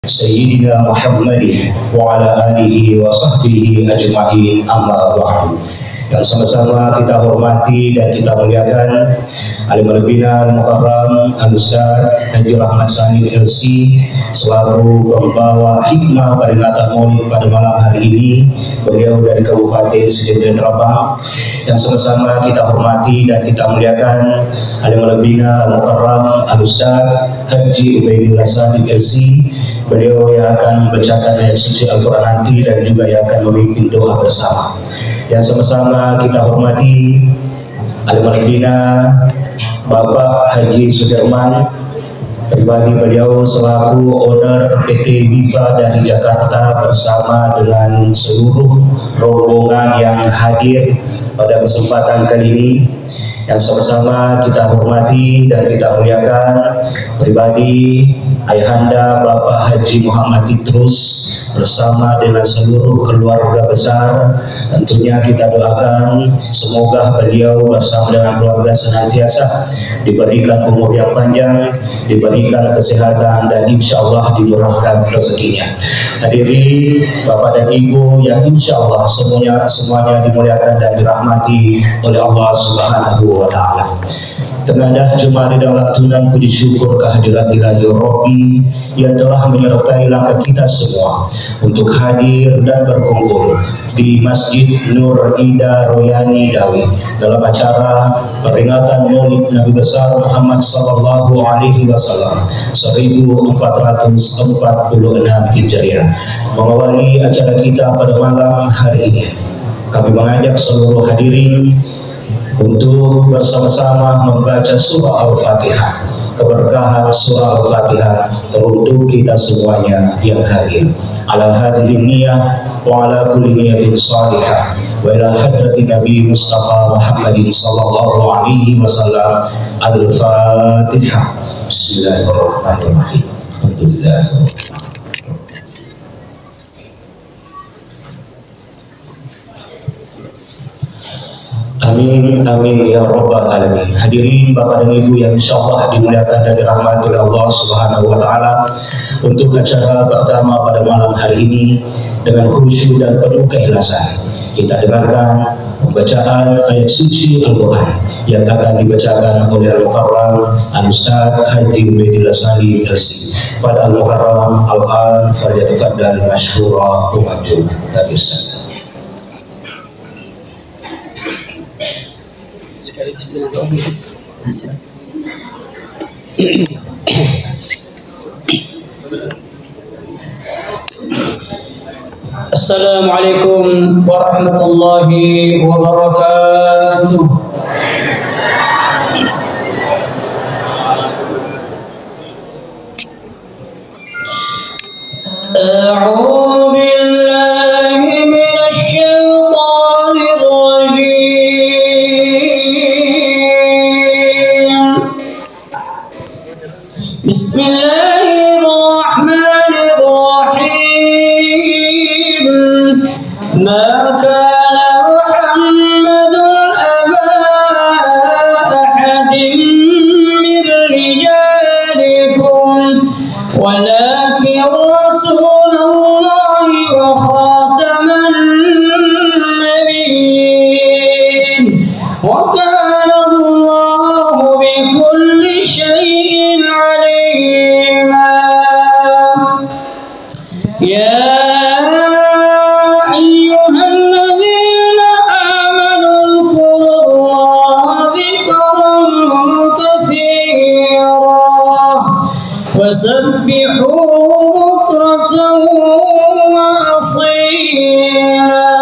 Sayyidina Muhammadin wa ala alihi wa sahbihi ajma'in, amma ba'du. Yang sama-sama kita hormati dan kita muliakan Alimul Bina Al-Mukarram Al-Ustaz Haji Rahmat Sani LC selaku pembawa hikmah peringatan Maulid pada malam hari ini. Beliau dari Kabupaten Sigi Raba. Yang sama-sama kita hormati dan kita muliakan Alimul Bina Al-Mukarram Al-Ustaz Haji Ubaidillah Sani LC. Beliau yang akan membacakan ayat suci Al-Quran nanti dan juga yang akan memimpin doa bersama. Yang sama-sama kita hormati Alimul Bina Bapak Haji Sudirman, pribadi beliau selaku owner PT Viva dari Jakarta bersama dengan seluruh rombongan yang hadir pada kesempatan kali ini. Yang sama-sama kita hormati dan kita muliakan pribadi Ayahanda Bapak Haji Muhammad Idrus bersama dengan seluruh keluarga besar. Tentunya kita doakan semoga beliau bersama dengan keluarga senantiasa diberikan umur yang panjang, diberikan kesehatan, dan insya Allah dimurahkan rezekinya. Hadirin Bapak dan Ibu yang insya Allah semuanya dimuliakan dan dirahmati oleh Allah Subhanahu wa Ta'ala. Tenadah Jumari Daulat Tunan puji syukur kehadirat Ilahi Rabbi yang telah menyertai langkah kita semua untuk hadir dan berkumpul di Masjid Nur Ida Royani Dawi dalam acara peringatan Maulid Nabi besar Muhammad sallallahu alaihi wasallam 1446 Hijriah. Mengawali acara kita pada malam hari ini, kami mengajak seluruh hadirin untuk bersama-sama membaca surah Al-Fatihah. Keberkahan surah Al-Fatihah untuk kita semuanya yang hadir. Ala hadhihi niyah wa ala kulli niyatin salihah wa ila hadrati Nabi Mustafa Muhammadin sallallahu alaihi wasallam. Al-Fatihah. Bismillahirrahmanirrahim. Alhamdulillah. Amin, amin ya rabbal alamin. Hadirin Bapak dan Ibu yang insyaallah dimuliakan dan dirahmati oleh Allah Subhanahu wa Ta'ala, untuk acara pertama pada malam hari ini dengan khusyuk dan penuh keikhlasan kita dengarkan pembacaan ayat suci Al-Quran yang akan dibacakan oleh Al-Mukarram Al-Ustaz Haji Ubaidillah Sani LC. Pada Al-Mukarram Al-An falyatafaddal mashkura wa majura. Tabisa. Assalamualaikum warahmatullahi wabarakatuh. A'udzu billahi minasy syaithanir rajim. Bismillahirrahmanirrahim. Ma kana Muhammadun aba ahadin min rijalikum walakin Rasulullahi wa khataman nabiyyin wa kana Allahu bikulli syai'in alima. Ya وسبحوه بكرة وأصيلا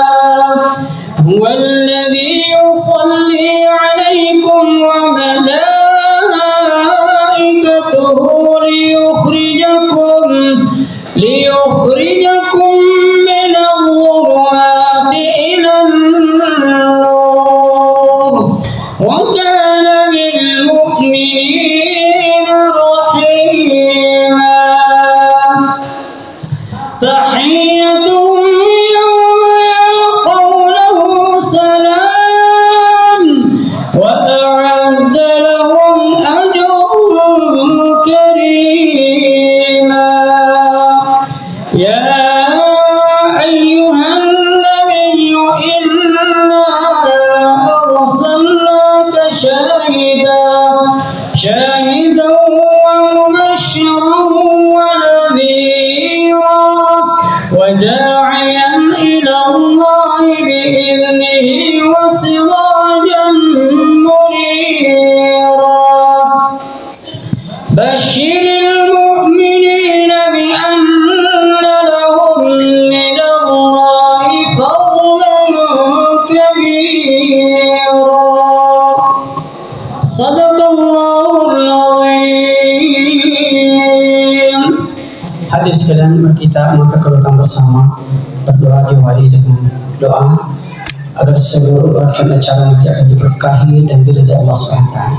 هو الذي يصلي عليكم وملائكته ليخرجكم من الظلمات إلى النور وكان بالمؤمنين رحيما. تحيتهم يوم يلقونه سلام وأعد لهم أجرا كريما. يا أيها النبي إنا أرسلناك شاهدا ومبشرا ونذيرا وداعيا إلى الله بإذنه وسراجا منيرا بشر المؤمنين بأن لهم من الله فضلا كبيرا صدق الله العظيم. Hadis sekalian, kita maka kerutan bersama berdoa diwali dengan doa agar seluruh rangkaian acara nanti akan diberkahi dan diridai Allah Subhanahu wa taala.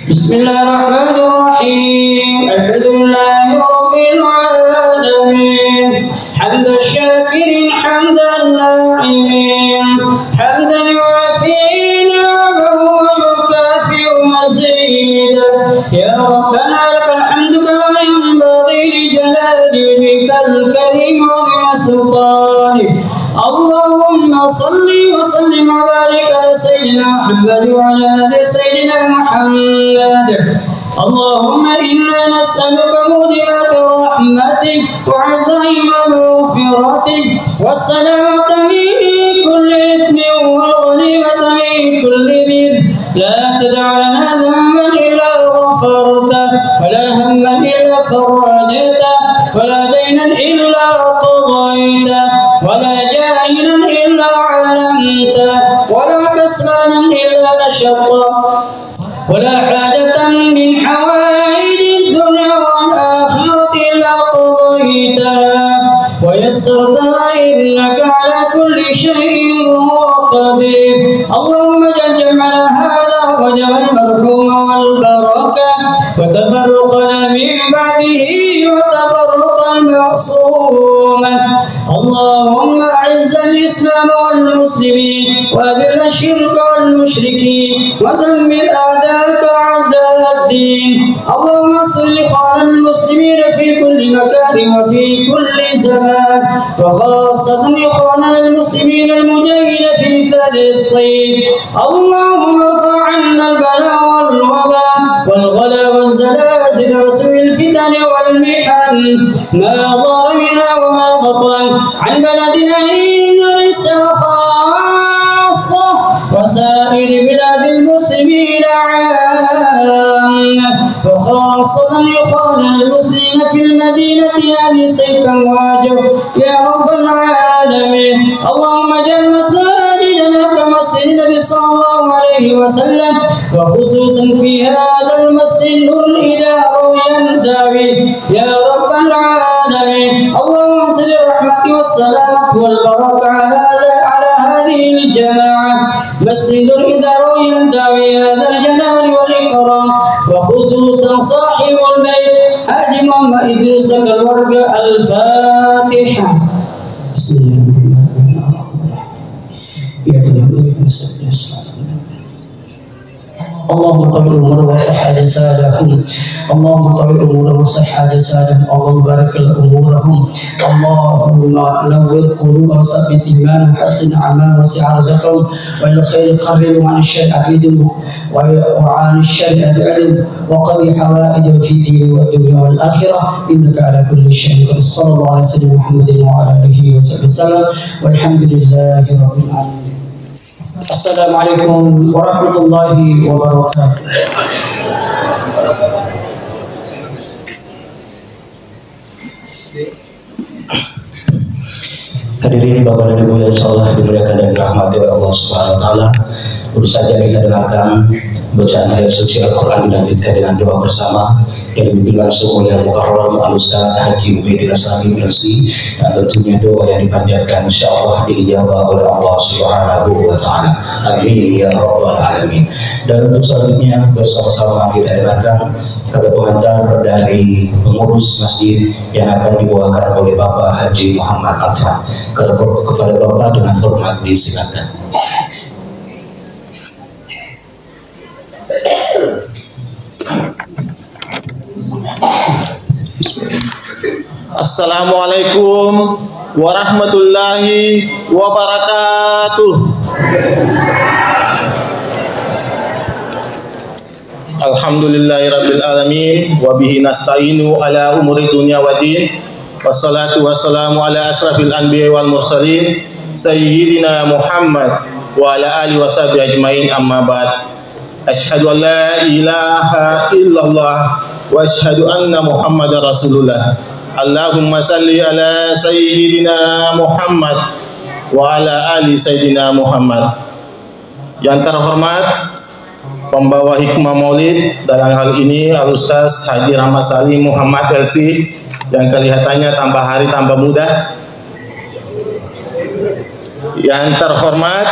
Bismillahirrahmanirrahim. Alhamdulillahi rabbil alamin. Hamdan syakirin hamdan na'imin. Hamdan yuafi ni'amahu wa yukafi'u mazidah. Ya Rabbana lakal hamdu kama yanbaghi li jalali wajhikal karim wa bi sultanik. Allahumma salli wa sallim wa barik ala sayyidina Muhammad wa ala ali sayyidina Muhammad. Allahumma inna nas'aluka mujibat rahmatik wa azaima maghfiratik wa salamata min kulli ismin wa ghanimata min kulli bir. La tad'a lana dhanban illa ghafarta wa la hamman illa farajta wa la daynan illa qadayta wa la جاهلا إلا علمته ولا كسلانا إلا نشطا ولا حاجة من حوائج الدنيا والآخرة إلا قضيتها ويسرتها إنك على كل شيء قدير. اللهم اجعل جمعنا هذا وجمع المرحوم والبركة وتفرقنا من بعده وتفرقا معصوما. اللهم أعز الإسلام والمسلمين وأذل الشرك والمشركين ودمر أعداءك أعداء الدين. اللهم انصر إخوان المسلمين في كل مكان وفي كل زمان وخاصة إخواننا المسلمين المجاهدين في فلسطين. اللهم ارفع عنا البلاء والوباء والغلا والزلازل وسوء الفتن والمحن ما ظهر منها وما بطن عن بلدنا إندونيسيا خاصة وسائر بلاد المسلمين عامة وخاصة إخواننا المسلمين في المدينة هذه سيفا واجب يا رب العالمين. اللهم اجعل مساجدنا كمسجد النبي صلى الله عليه وسلم وخصوصا في هذا المسجد نور إلى رؤيا داوي يا رب العالمين. اللهم انزل الرحمة والسلامة والبركة على هذه الجماعة مسجد إذا رؤيا داوي هذا الجلال والإكرام وخصوصا صاحب البيت حاج محمد إدريس الورق. الفاتحة. بسم الله الرحمن الرحيم. اللهم طول الأمور وصح جسادهم. اللهم طول الأمور وصح جسادهم. اللهم بارك أمورهم. اللهم نور قلوبهم وثبت إيمانهم وحسن أعمالهم وسع رزقهم وإلى الخير قربهم وعن الشر أبعدهم وعن الشر أبعدهم وقضي حوائجهم في الدين والدنيا والآخرة إنك على كل شيء قدير. صلى الله على سيدنا محمد وعلى آله وصحبه وسلم والحمد لله رب العالمين. Assalamualaikum warahmatullahi wabarakatuh. Hadirin Bapak dan Ibu yang insyaallah dimuliakan dan dirahmati oleh Allah Subhanahu wa taala. Baru saja kita dengarkan bacaan ayat suci Al-Qur'an dilanjutkan dengan doa bersama yang dipimpin langsung oleh Al-Mukarram Al-Ustaz Haji Ubaidillah Sami Mersi, dan tentunya doa yang dipanjatkan insyaallah diijabah oleh Allah Subhanahu wa taala. Amin ya rabbal alamin. Dan untuk selanjutnya bersama-sama kita dengarkan kata pengantar dari pengurus masjid yang akan dibawakan oleh Bapak Haji Muhammad Alfa. Kepada Bapak dengan hormat disilakan. Assalamualaikum warahmatullahi wabarakatuh. Alhamdulillahirabbil alamin wa bihi nasta'inu ala umuri dunya waddin. Wassalatu wassalamu ala asrafil anbiya'i wal mursalin sayyidina Muhammad wa ala alihi washabihi ajmain, amma ba'd. Asyhadu an la ilaha illallah wa asyhadu anna Muhammadar Rasulullah. Allahumma salli ala sayyidina Muhammad wa ala ali sayyidina Muhammad. Yang terhormat pembawa hikmah maulid dalam hal ini Al-Ustaz Haji Rahmat Salim Muhammad LC, yang kelihatannya tambah hari tambah muda. Yang terhormat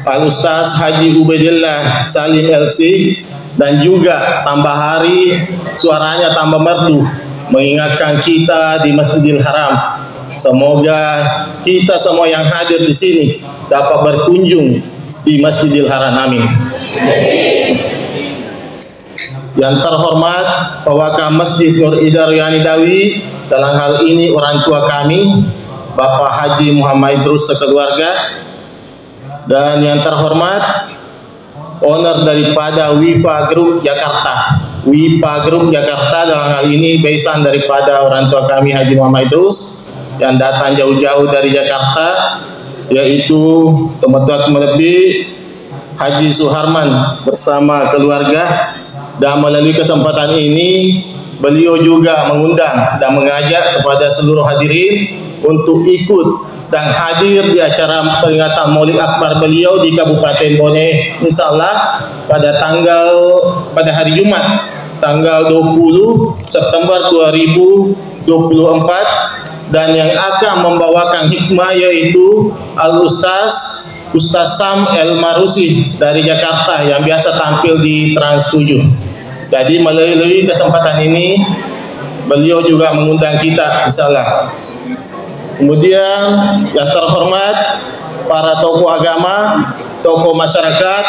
Al-Ustaz Haji Ubaidillah Salim LC, dan juga tambah hari suaranya tambah merdu mengingatkan kita di Masjidil Haram. Semoga kita semua yang hadir di sini dapat berkunjung di Masjidil Haram. Amin. Yang terhormat Pewakaf Masjid Nur Ida Riyani Dawi, dalam hal ini orang tua kami Bapak Haji Muhammad Idrus sekeluarga, dan yang terhormat owner daripada WIPA Group Jakarta. WIPA Group Jakarta dalam hal ini besan daripada orang tua kami Haji Muhammad Idrus yang datang jauh-jauh dari Jakarta, yaitu teman-teman melebih Haji Suharman bersama keluarga. Dan melalui kesempatan ini beliau juga mengundang dan mengajak kepada seluruh hadirin untuk ikut dan hadir di acara peringatan Maulid Akbar beliau di Kabupaten Bone, insyaallah pada hari Jumat tanggal 20 September 2024, dan yang akan membawakan hikmah yaitu Al-Ustaz Sam El Marusi dari Jakarta yang biasa tampil di Trans 7. Jadi melalui kesempatan ini beliau juga mengundang kita, insyaallah. Kemudian yang terhormat para tokoh agama, tokoh masyarakat,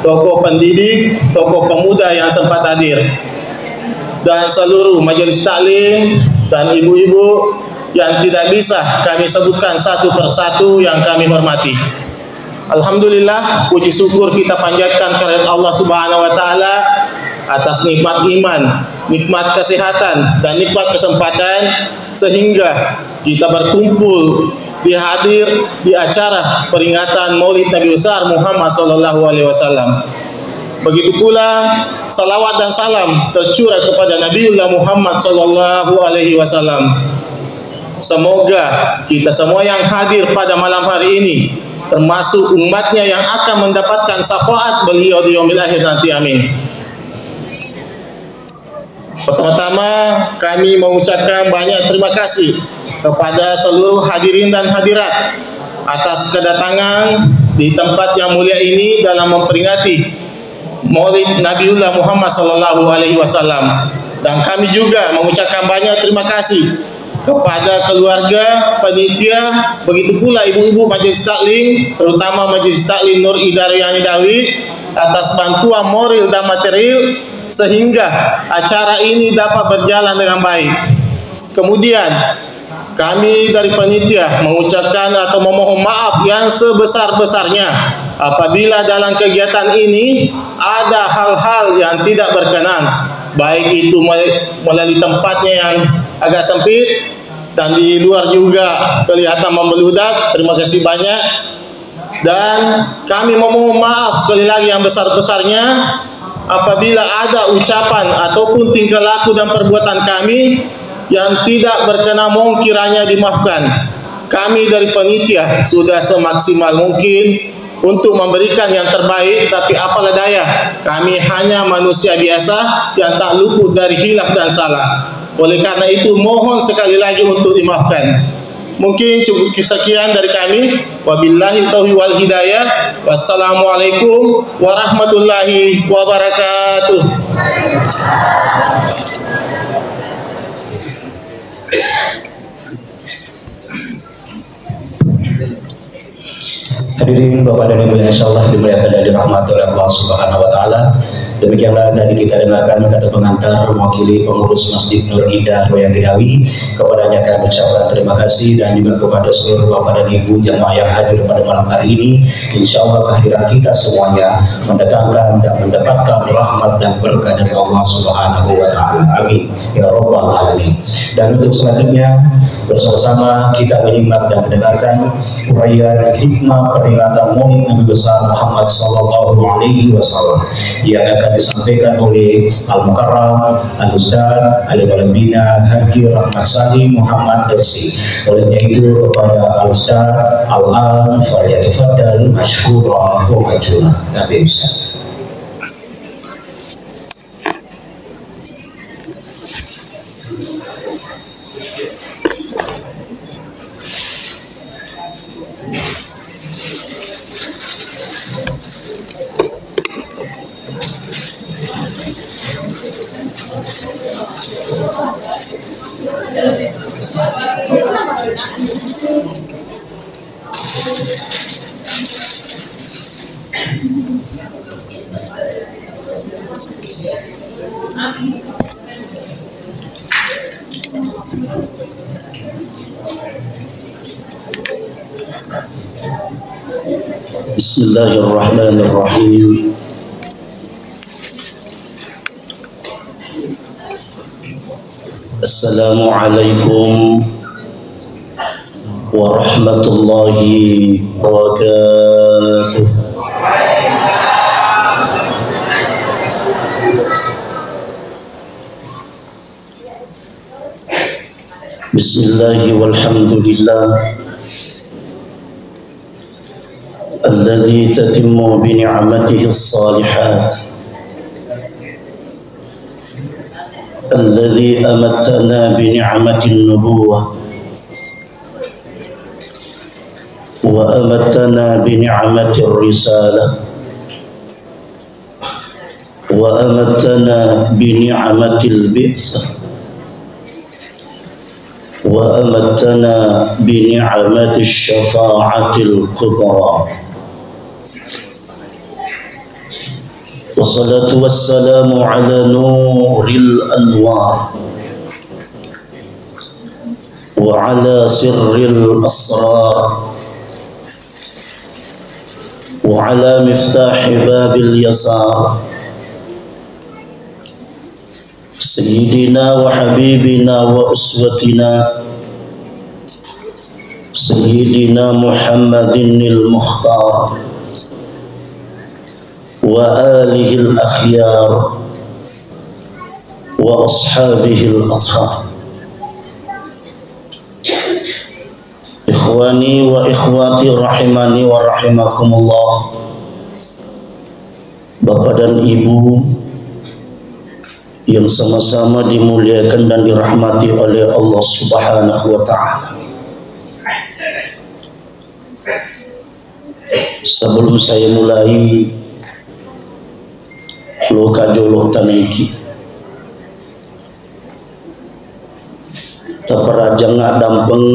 tokoh pendidik, tokoh pemuda yang sempat hadir, dan seluruh majelis taklim dan ibu-ibu yang tidak bisa kami sebutkan satu persatu yang kami hormati. Alhamdulillah, puji syukur kita panjatkan kehadirat Allah Subhanahu wa taala atas nikmat iman, nikmat kesehatan, dan nikmat kesempatan sehingga kita berkumpul hadir di acara peringatan Maulid Nabi besar Muhammad sallallahu alaihi wasallam. Begitu pula salawat dan salam tercurah kepada Nabiullah Muhammad sallallahu alaihi wasallam. Semoga kita semua yang hadir pada malam hari ini termasuk umatnya yang akan mendapatkan syafaat beliau di yaumil akhir nanti. Amin. Pertama-tama kami mengucapkan banyak terima kasih kepada seluruh hadirin dan hadirat atas kedatangan di tempat yang mulia ini dalam memperingati Maulid Nabiullah Muhammad sallallahu alaihi wasallam. Dan kami juga mengucapkan banyak terima kasih kepada keluarga, panitia, begitu pula ibu-ibu majelis taklim, terutama majelis taklim Nur Ida Riyani Dawi atas bantuan moral dan material sehingga acara ini dapat berjalan dengan baik. Kemudian kami dari panitia mengucapkan atau memohon maaf yang sebesar-besarnya apabila dalam kegiatan ini ada hal-hal yang tidak berkenan, baik itu melalui tempatnya yang agak sempit dan di luar juga kelihatan membeludak. Terima kasih banyak, dan kami memohon maaf sekali lagi yang besar-besarnya apabila ada ucapan ataupun tingkah laku dan perbuatan kami yang tidak berkenan, mohon kiranya dimaafkan. Kami dari panitia sudah semaksimal mungkin untuk memberikan yang terbaik, tapi apalah daya, kami hanya manusia biasa yang tak luput dari hilaf dan salah. Oleh karena itu mohon sekali lagi untuk dimaafkan. Mungkin cukup sekian dari kami. Wabillahi taufiq wal hidayah. Wassalamualaikum warahmatullahi wabarakatuh. Hadirin Bapak dan Ibu yang insyaallah dimuliakan dan dirahmati oleh Allah Subhanahu wa taala. Demikianlah tadi kita dengarkan kata pengantar mewakili pengurus Masjid Nur Indah Loyang Gedawi. Kepadanya kami mengucapkan terima kasih, dan juga kepada seluruh bapak dan ibu jamaah yang hadir pada malam hari ini. Insya Allah kehadiran kita semuanya mendatangkan dan mendapatkan rahmat dan berkah dari Allah Subhanahu wa Ta'ala. Amin ya Rabbal Alamin. Dan untuk selanjutnya bersama-sama kita menyimak dan mendengarkan uraian hikmah peringatan Maulid Nabi besar Muhammad Sallallahu Alaihi Wasallam yang akan disampaikan oleh Al-Mukarram Al-Ustaz Al-Balambina Haji Rahmat Sani Muhammad Dersi. Olehnya itu kepada Al-Ustaz Al-An Falyatafaddal Mashkura wa Majura. Nabi Ustaz. Bismillahirrahmanirrahim. Assalamualaikum warahmatullahi wabarakatuh. Bismillahi walhamdulillah الذي تتم بنعمته الصالحات الذي أمتنا بنعمة النبوة وأمتنا بنعمة الرسالة وأمتنا بنعمة البعثة وأمتنا بنعمة الشفاعة الكبرى والصلاة والسلام على نور الأنوار وعلى سر الأسرار وعلى مفتاح باب اليسار سيدنا وحبيبنا وأسوتنا سيدنا محمد المختار وآله الأخيار وأصحابه الأطهار. إخواني وإخواتي rahimani wa rahimakumullah. Bapak dan Ibu yang sama-sama dimuliakan dan dirahmati oleh Allah Subhanahu wa Ta'ala. Sebelum saya mulai loka jolo taniki taparajang dampeng,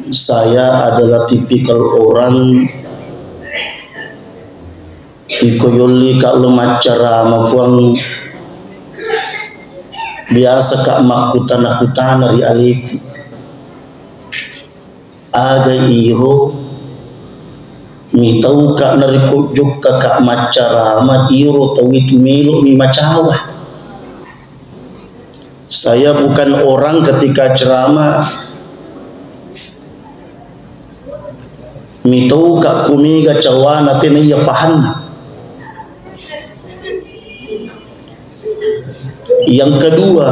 saya adalah tipikal orang ikoyoli kalau macara mafuang biasa kak makutan dari alik ada iro mi tau kak narikujuk kakak macara ma iro tau itu milu mi macawa. Saya bukan orang ketika ceramah mi tau kak kumiga cawana tene ya pahan. Yang kedua,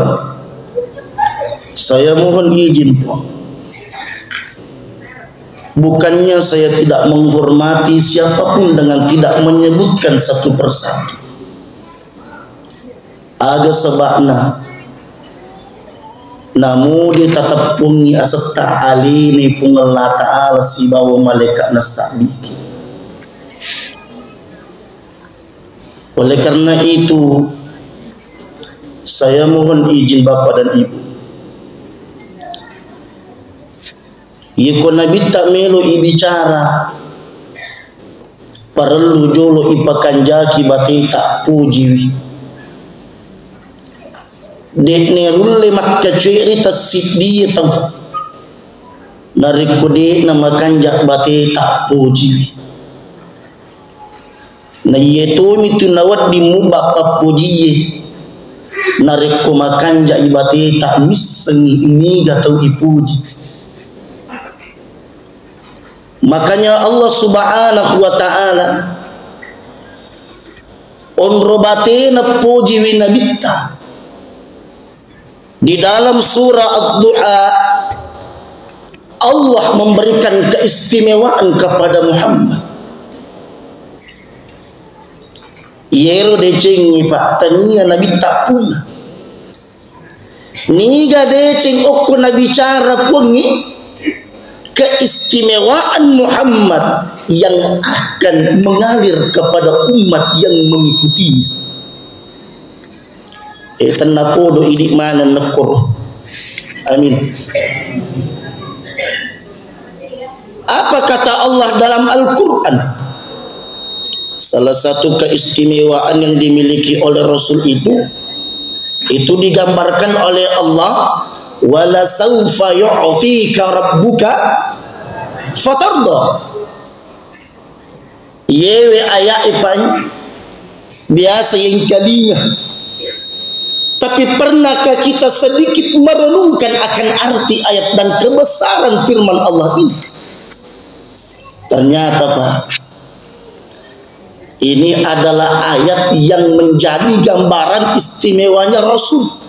saya mohon izin po, bukannya saya tidak menghormati siapapun dengan tidak menyebutkan satu persatu. Ada sebabnya. Namun dia tetap punya aserta alimi punggala ta'ala si bawa malaikat nasabiki. Oleh karena itu, saya mohon izin Bapak dan Ibu. Iko Nabi tak melu ibicara perlu jolo ipakanjaki bateta pujiwi dek nerulle makka cerita siddi tau narikode nama kanjak bateta pujiwi na yeto mitu nawat di mubak pujiye narikko makanja bateta misengi ini gatau ipuji. Makanya Allah Subhanahu wa ta'ala onrobatena puji winabita di dalam surah Ad-Duha. Allah memberikan keistimewaan kepada Muhammad. Yero decengi pak tania nabi tak pula niga deceng okko nabi cara pungi keistimewaan Muhammad yang akan mengalir kepada umat yang mengikutinya. Tanah podo idik mana nekor. Amin. Apa kata Allah dalam Al-Quran? Salah satu keistimewaan yang dimiliki oleh Rasul itu digambarkan oleh Allah, wala saufa yu'tika rabbuka fatarda. Yewe ayat ipan biasa yang kalinya, tapi pernahkah kita sedikit merenungkan akan arti ayat dan kebesaran firman Allah ini? Ternyata Pak, ini adalah ayat yang menjadi gambaran istimewanya Rasul.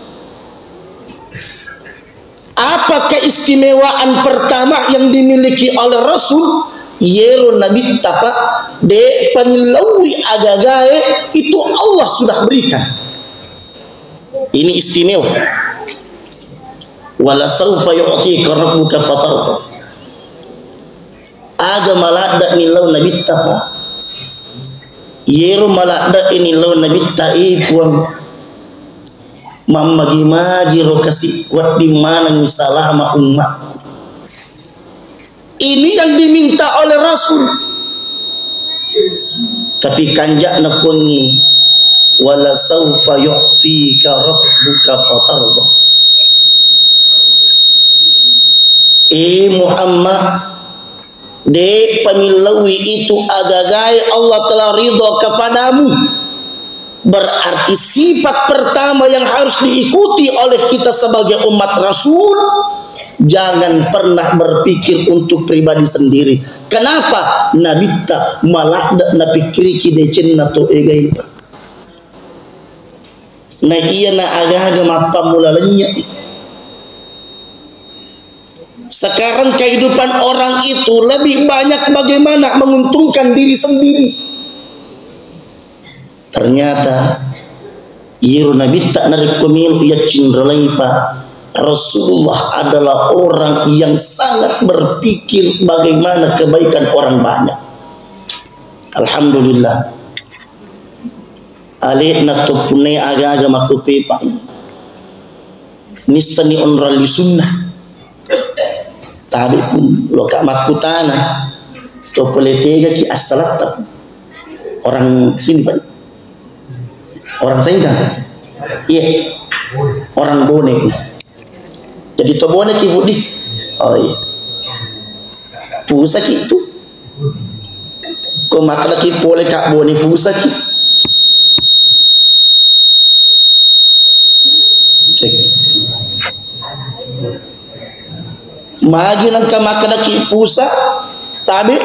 Apa keistimewaan pertama yang dimiliki oleh Rasul? Yero nabi tapa de panilawi agagae itu Allah sudah berikan. Ini istimewa. Wala saufa yu'tika rabbuka fatarda. Aga malada nilau nabi tapa yero malada ini lau nabi ta'i puang mamagi-magi ro kasih kuat di mana misalah ma umatku. Ini yang diminta oleh Rasul. Tapi kanjak na pungi wala saufa yu'tika rabbuka fatarda. Muhammad de pamilawi itu agagai Allah telah ridha kepadamu. Berarti sifat pertama yang harus diikuti oleh kita sebagai umat Rasul, jangan pernah berpikir untuk pribadi sendiri. Kenapa? Nabita malak na pikiri kidecen na to egai. Na iya na aga-aga mapa mulalanya. Sekarang kehidupan orang itu lebih banyak bagaimana menguntungkan diri sendiri. Ternyata Yiru Nabi tak narekomil ya cinderlai Pak. Rasulullah adalah orang yang sangat berpikir bagaimana kebaikan orang banyak. Alhamdulillah. Alih na topune aga-aga makupe Pak. Nisani onrali sunnah. Tabi pun loka makutana to poletega ki as-salat orang sini Pak, orang Sengkang, iya orang Bone, jadi to Bone ki fudi, oh iya, fusa ki itu, ko makala ki pole kak Bone fusa ki, cek. Magi nang kamakana ki pusa tabi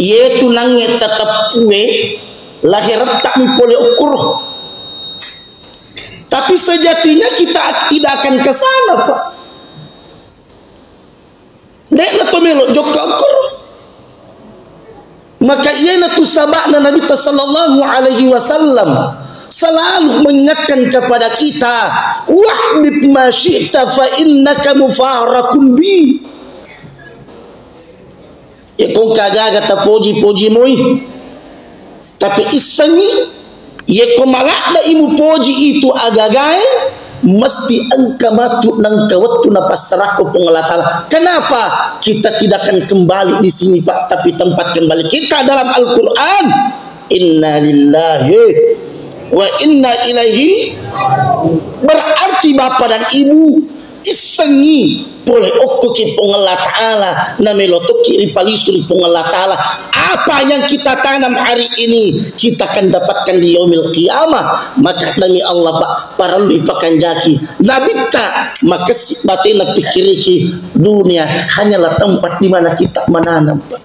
yetu nange tetap pue lahirat tak mipole ukur. Tapi sejatinya kita tidak akan ke sana Pak. Dek na to melo jokka ukur. Maka iana tu sabakna Nabi sallallahu alaihi wasallam selalu mengingatkan kepada kita, wahbib ma syi'ta fa innaka mufarakun bi. Kung kagaga ta poji moi, tapi isangi ye ko malak da imu poji itu agagae mesti engkau matu nang kawatu napas serahku pengelatala. Kenapa kita tidak akan kembali di sini Pak, tapi tempat kembali kita dalam Al-Quran. Inna lillahi wa inna ilaihi. Berarti bapak dan ibu isengi boleh okuki pengelat ta'ala nameloto kiri palisuri pengelat ta'ala. Apa yang kita tanam hari ini kita akan dapatkan di yaumil qiyamah. Maka nami Allah Pak para lu ipakan jaki nabi tak maka si batina pikiriki dunia hanyalah tempat di mana kita menanam Pak.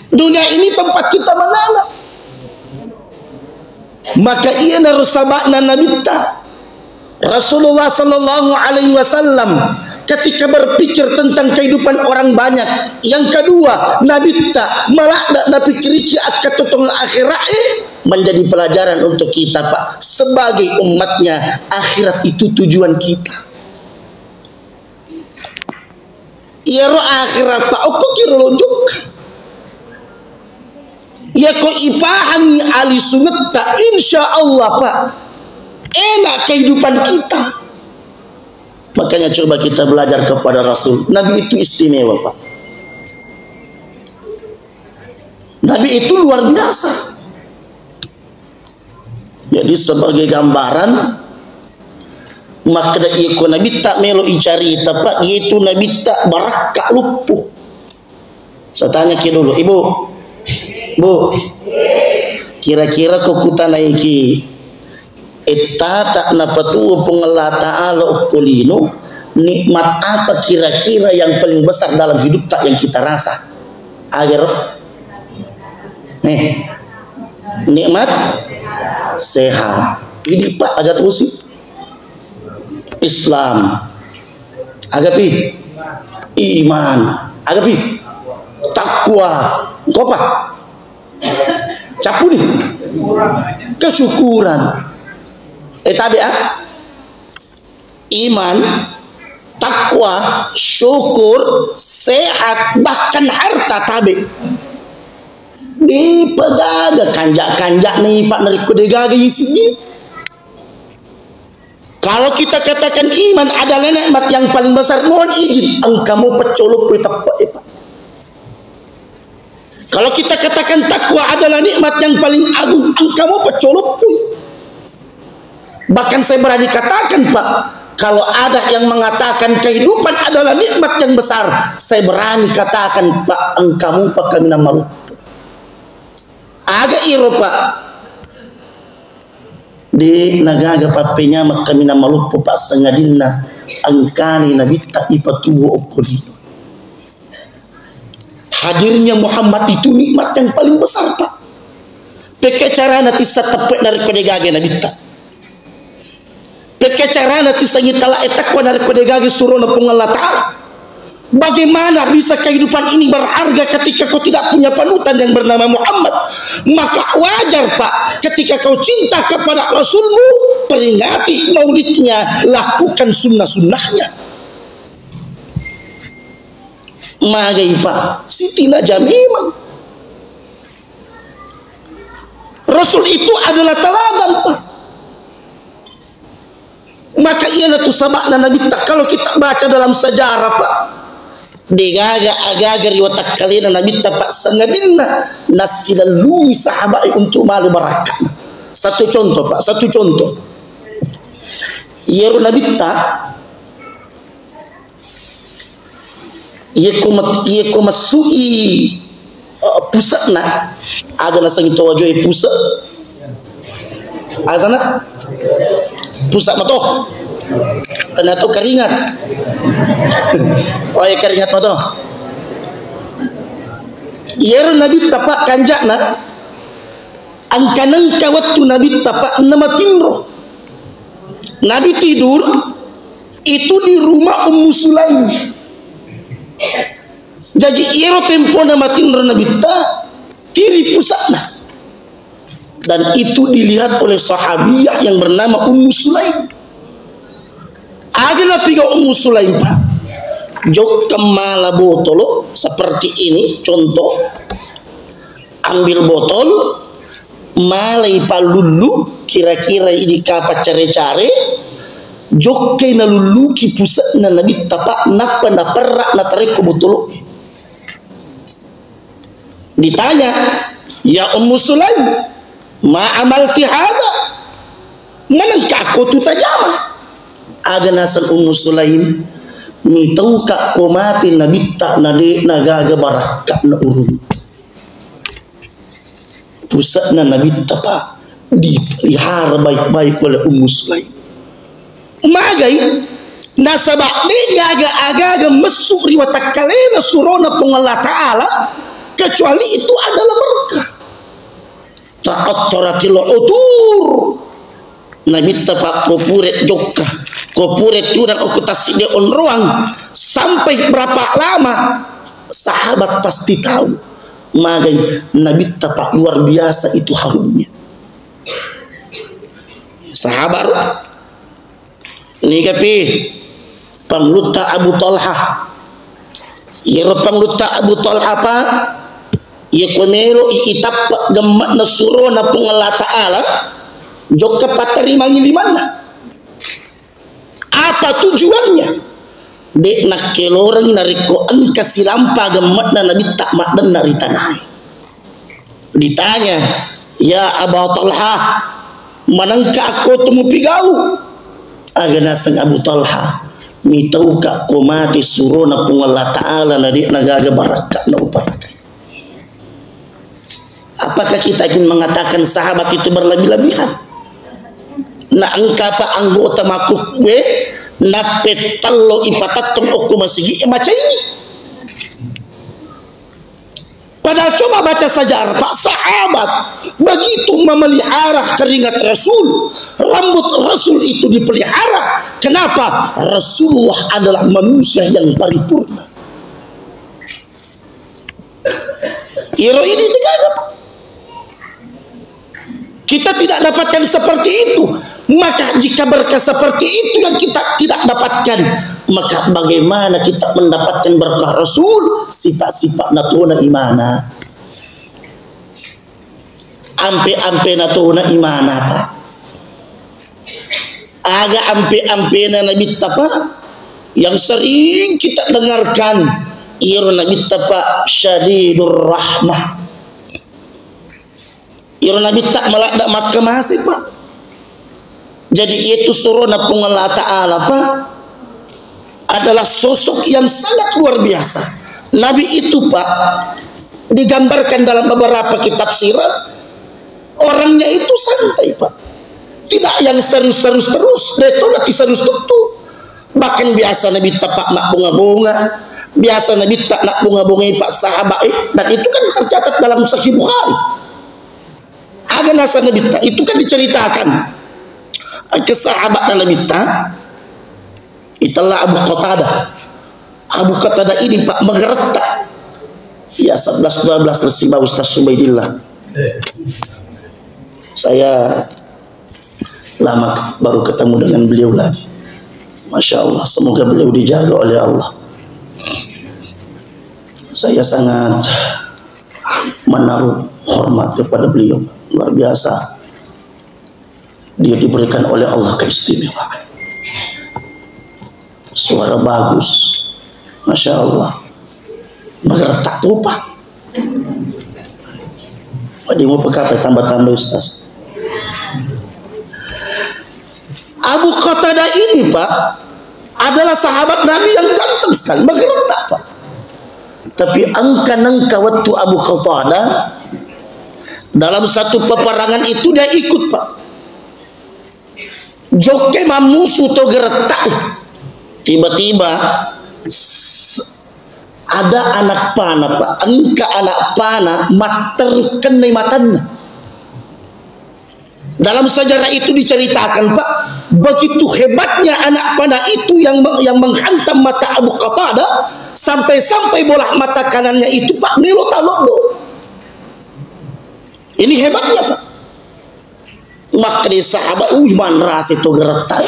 Dunia ini tempat kita menanam. Maka ia narusabakna nabi tak Rasulullah sallallahu alaihi wasallam ketika berpikir tentang kehidupan orang banyak. Yang kedua, Nabi tak malah nak pikir akatutong akhirat menjadi pelajaran untuk kita Pak. Sebagai umatnya, akhirat itu tujuan kita. Ya roh akhirat Pak, aku kira lonjok. Ya ko ipahangi ali sunat tak insyaallah Pak. Enak kehidupan kita. Makanya coba kita belajar kepada Rasul. Nabi itu istimewa Pak. Nabi itu luar biasa. Jadi sebagai gambaran maka iku Nabi tak melo icari Pak, yaitu Nabi tak barakak lupuh. Saya tanya ki dulu, Ibu. Bu. Kira-kira kok kuta naiki tak napatu pengelat ta'ala ukulino, nikmat apa kira-kira yang paling besar dalam hidup tak yang kita rasa? Agar nikmat sehat. Ini Pak agak usik Islam, agapi iman, agapi takwa, apa? Capu nih kesyukuran. Iman, takwa, syukur, sehat, bahkan harta tabi. Di pegaga kanjak-kanjak nih Pak dari kudegaga isinya. Kalau kita katakan iman adalah nikmat yang paling besar, mohon izin engkau pecolok Pak. Kalau kita katakan takwa adalah nikmat yang paling agung, engkau pecolok. Bahkan saya berani katakan Pak, kalau ada yang mengatakan kehidupan adalah nikmat yang besar, saya berani katakan Pak, engkau pakai nama malu. Agak iro Pak. Di nagaga papenya kami nama malu Pak sengadina angkani nabi tak ipatuwo okoli. Hadirnya Muhammad itu nikmat yang paling besar Pak. Pakai cara nanti setepek dari kodegage nabi tak. Kecarana tisangi tala etakwa dari kodegagi surona pengelat ta'ala. Bagaimana bisa kehidupan ini berharga ketika kau tidak punya panutan yang bernama Muhammad? Maka wajar Pak, ketika kau cinta kepada Rasulmu, peringati maulidnya, lakukan sunnah-sunnahnya. Magai Pak, sitina jamiman. Rasul itu adalah teladan Pak. Maka ialah tu sabakna Nabi tak. Kalau kita baca dalam sejarah Pak, digaga-agaga riwayat kalian Nabi tak Pak sengadinna nasidalui sahabat untuk malu barakat. Satu contoh Pak, satu contoh. Ia Nabi tak ia masui pusatna ada nasang itu wajah pusat azana pusat mato ternyata keringat oh ya keringat mato iya Nabi tapak kanjakna angkanang kawat tu Nabi tapak nama timro Nabi tidur itu di rumah Ummu Sulaim. Jadi iya tempo nama timro Nabi tak tiri pusatna dan itu dilihat oleh sahabiah yang bernama Ummu Sulaim. Agak piga Ummu Sulaim Pak jok kemala botol seperti ini contoh, ambil botol malai palulu kira-kira ini kapa care-care jokke na lulu ki pusat na nabi tapak napa na perak na tarik betul. Ditanya, ya Ummu Sulaim, ma amalti hada? Manangka aku tu tajama? Ada nasal Ummu Sulaim, ni tahu kak komati nabi tak nade nagaga barak na urun. Pusat na nabi tapak dipelihara baik-baik oleh Ummu Sulaim. Magai nasabak ni aga-aga mesuk riwatak kalena surona pung Allah Ta'ala kecuali itu adalah berkah. Ta'attaratil utur nabi tapak kopuret jokka kopuret turang aku taside on ruang sampai berapa lama sahabat pasti tahu. Magai nabi tapak luar biasa itu harumnya. Sahabat ini kapi pangluta Abu Talha. Ya pangluta Abu Talha apa? Ya konelo itap gemak nasurona pengala Ta'ala jok kepaterima ngilimanna. Apa tujuannya? Dek nak keloreng nariko angka silampa gemak na nabi tak makdan nari tanah. Ditanya, ya Abu Talha, manangka aku temu pigau? Agana sang Abu Talha mi tau ka komati surona pung Allah Ta'ala nadi nagaga baraka na uparakai. Apakah kita ingin mengatakan sahabat itu berlebih-lebihan? Na angka pa anggota makuk we na petallo ipatatong oku masigi maca ini. Padahal coba baca saja Pak sahabat begitu memelihara keringat Rasul, rambut Rasul itu dipelihara. Kenapa? Rasulullah adalah manusia yang paripurna. Iro ini negara. Kita tidak dapatkan seperti itu. Maka jika berkah seperti itu yang kita tidak dapatkan, maka bagaimana kita mendapatkan berkah Rasul? Sifat-sifat natuna imana. Ampe-ampe natuna imana Pak. Aga ampe-ampe na nabi tapa yang sering kita dengarkan. Iro nabi tapa syadidur rahmah. Iro nabi tak melak maka masih Pak. Jadi itu surona pung Allah Ta'ala Pak adalah sosok yang sangat luar biasa. Nabi itu Pak digambarkan dalam beberapa kitab sirah, orangnya itu santai Pak, tidak yang serius-serius terus, itu nanti serius tentu. Bahkan biasa Nabi tapak nak bunga-bunga, biasa Nabi tak nak bunga-bunga Pak sahabat dan itu kan tercatat dalam Sahih Bukhari. Agak nasa Nabi tak itu kan diceritakan ke sahabat Nabi tak itulah Abu Qatadah. Abu Qatadah ini Pak menggeretak ya 11-12 resibah Ustaz Subaidillah. Saya lama baru ketemu dengan beliau lagi. Masya Allah, semoga beliau dijaga oleh Allah. Saya sangat menaruh hormat kepada beliau, luar biasa. Dia diberikan oleh Allah keistimewaan. Suara bagus, Masya Allah. Menggeretak tupak. Dia mau pakai tambah-tambah Ustaz. Abu Qatadah ini Pak adalah sahabat Nabi yang ganteng sekali, menggeretak Pak. Tapi angka-angka waktu Abu Qatadah dalam satu peperangan itu dia ikut Pak. Joke mamusu to geretak. Tiba-tiba ada anak panah Pak, angka anak panah materken di matanya. Dalam sejarah itu diceritakan Pak, begitu hebatnya anak panah itu yang menghantam mata Abu Qatadah sampai-sampai bola mata kanannya itu Pak melota-lodo. Ini hebatnya Pak. Maka di sahabat manras itu geretak.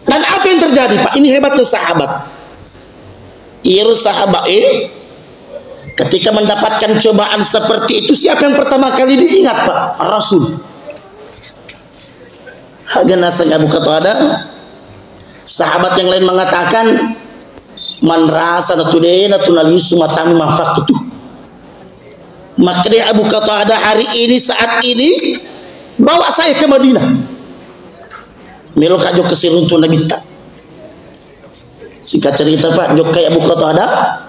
Dan apa yang terjadi Pak? Ini hebatnya sahabat. Ir sahabat Ketika mendapatkan cobaan seperti itu, siapa yang pertama kali diingat, Pak? Rasul. Hagan nasang Abu Qatadah. Sahabat yang lain mengatakan, man rasa natudena tunalisu matami mafaqtu. Maka dia Abu Qatadah hari ini, saat ini, bawa saya ke Madinah. Melo kajo kesiruntu Nabi tak. Singkat cerita, Pak, jokai Abu Qatadah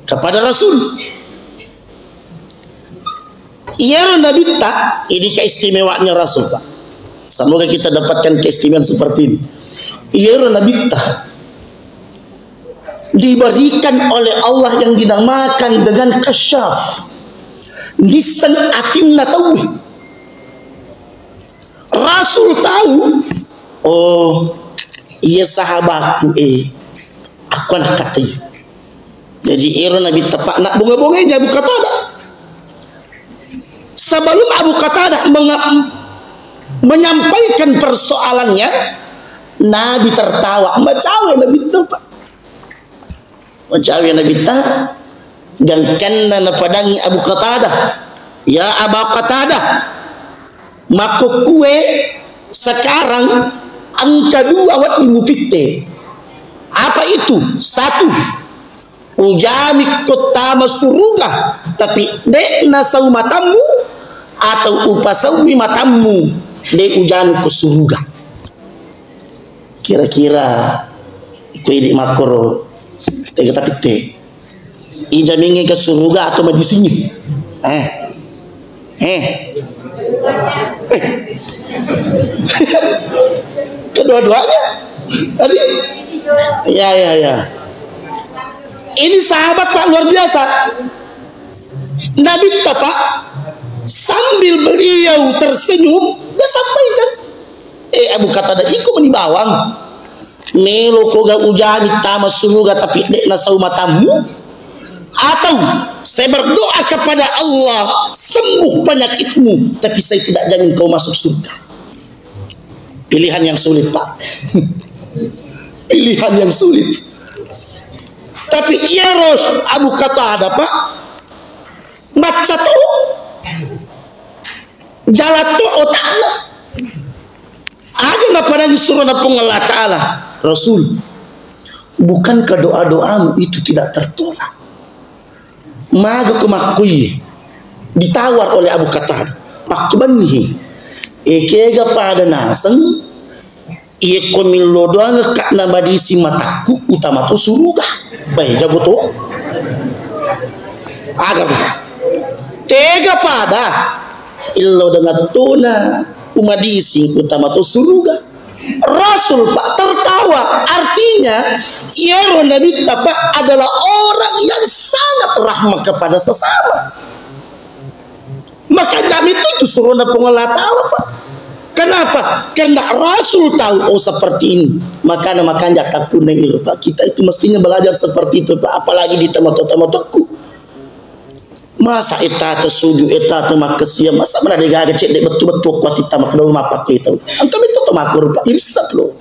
kepada Rasul. Ia Nabi tak, ini keistimewaannya Rasul, Pak. Semoga kita dapatkan keistimewaan seperti ini. Ia Nabi tak diberikan oleh Allah yang dinamakan dengan kasyaf. Nisan atimna tahu. Rasul tahu, oh iya sahabatku, aku anak katanya. Jadi Ira Nabi tepat nak bunga-bunganya Abu Qatadah. Sebelum Abu Qatadah menyampaikan persoalannya, Nabi tertawa. Macawe Nabi tepat. Macawe Nabi tak. Dan kena napadangi Abu Qatadah. Ya Abu Qatadah, maka kue sekarang angka 2 wat minggu pite. Apa itu? 1. Ujami kotama suruga, tapi dek nasau matamu atau upasawi matamu dek ujami ke suruga. Kira-kira iku ini makro tega tapi te ijamingi ke suruga atau di sini. Kedua-duanya tadi ya. Ini sahabat, Pak, luar biasa. Nabi Pak, sambil beliau tersenyum, dia sampaikan, Abu Qatadah iku menibawang melo koga ujani tama suruga tapi dek nasau matamu, atau saya berdoa kepada Allah sembuh penyakitmu tapi saya tidak jamin kau masuk surga. Pilihan yang sulit, Pak. Pilihan yang sulit. Tapi ia Abu Qatadah, Pak, maca tu jalan tu otaknya. Ada apa disuruh napung Allah Ta'ala, Rasul, bukankah doa-doamu itu tidak tertolak? Maga kemakui ditawar oleh Abu Qatadah, Pak banihi ekega pada nasang ia komilo doang kak nabadisi mataku utama tu suruga. Baik jago tu agar tega pada illo dengan tuna umadisi utama tu suruga. Rasul, Pak, tertawa. Artinya ia Nabi Pak adalah orang yang sangat rahmat kepada sesama. Maka jam itu suruh pengelola Ta'ala, Pak. Kenapa? Karena Rasul tahu seperti ini. Makanya tak punya ilmu, Pak. Kita itu mestinya belajar seperti itu, Pak. Apalagi di tempat-tempatku. Masa eta tersuju eta termakesia masa mana dia gak cek betul-betul kuat kita mak dalam apa itu. Angkam itu makur, Pak. Irsat loh.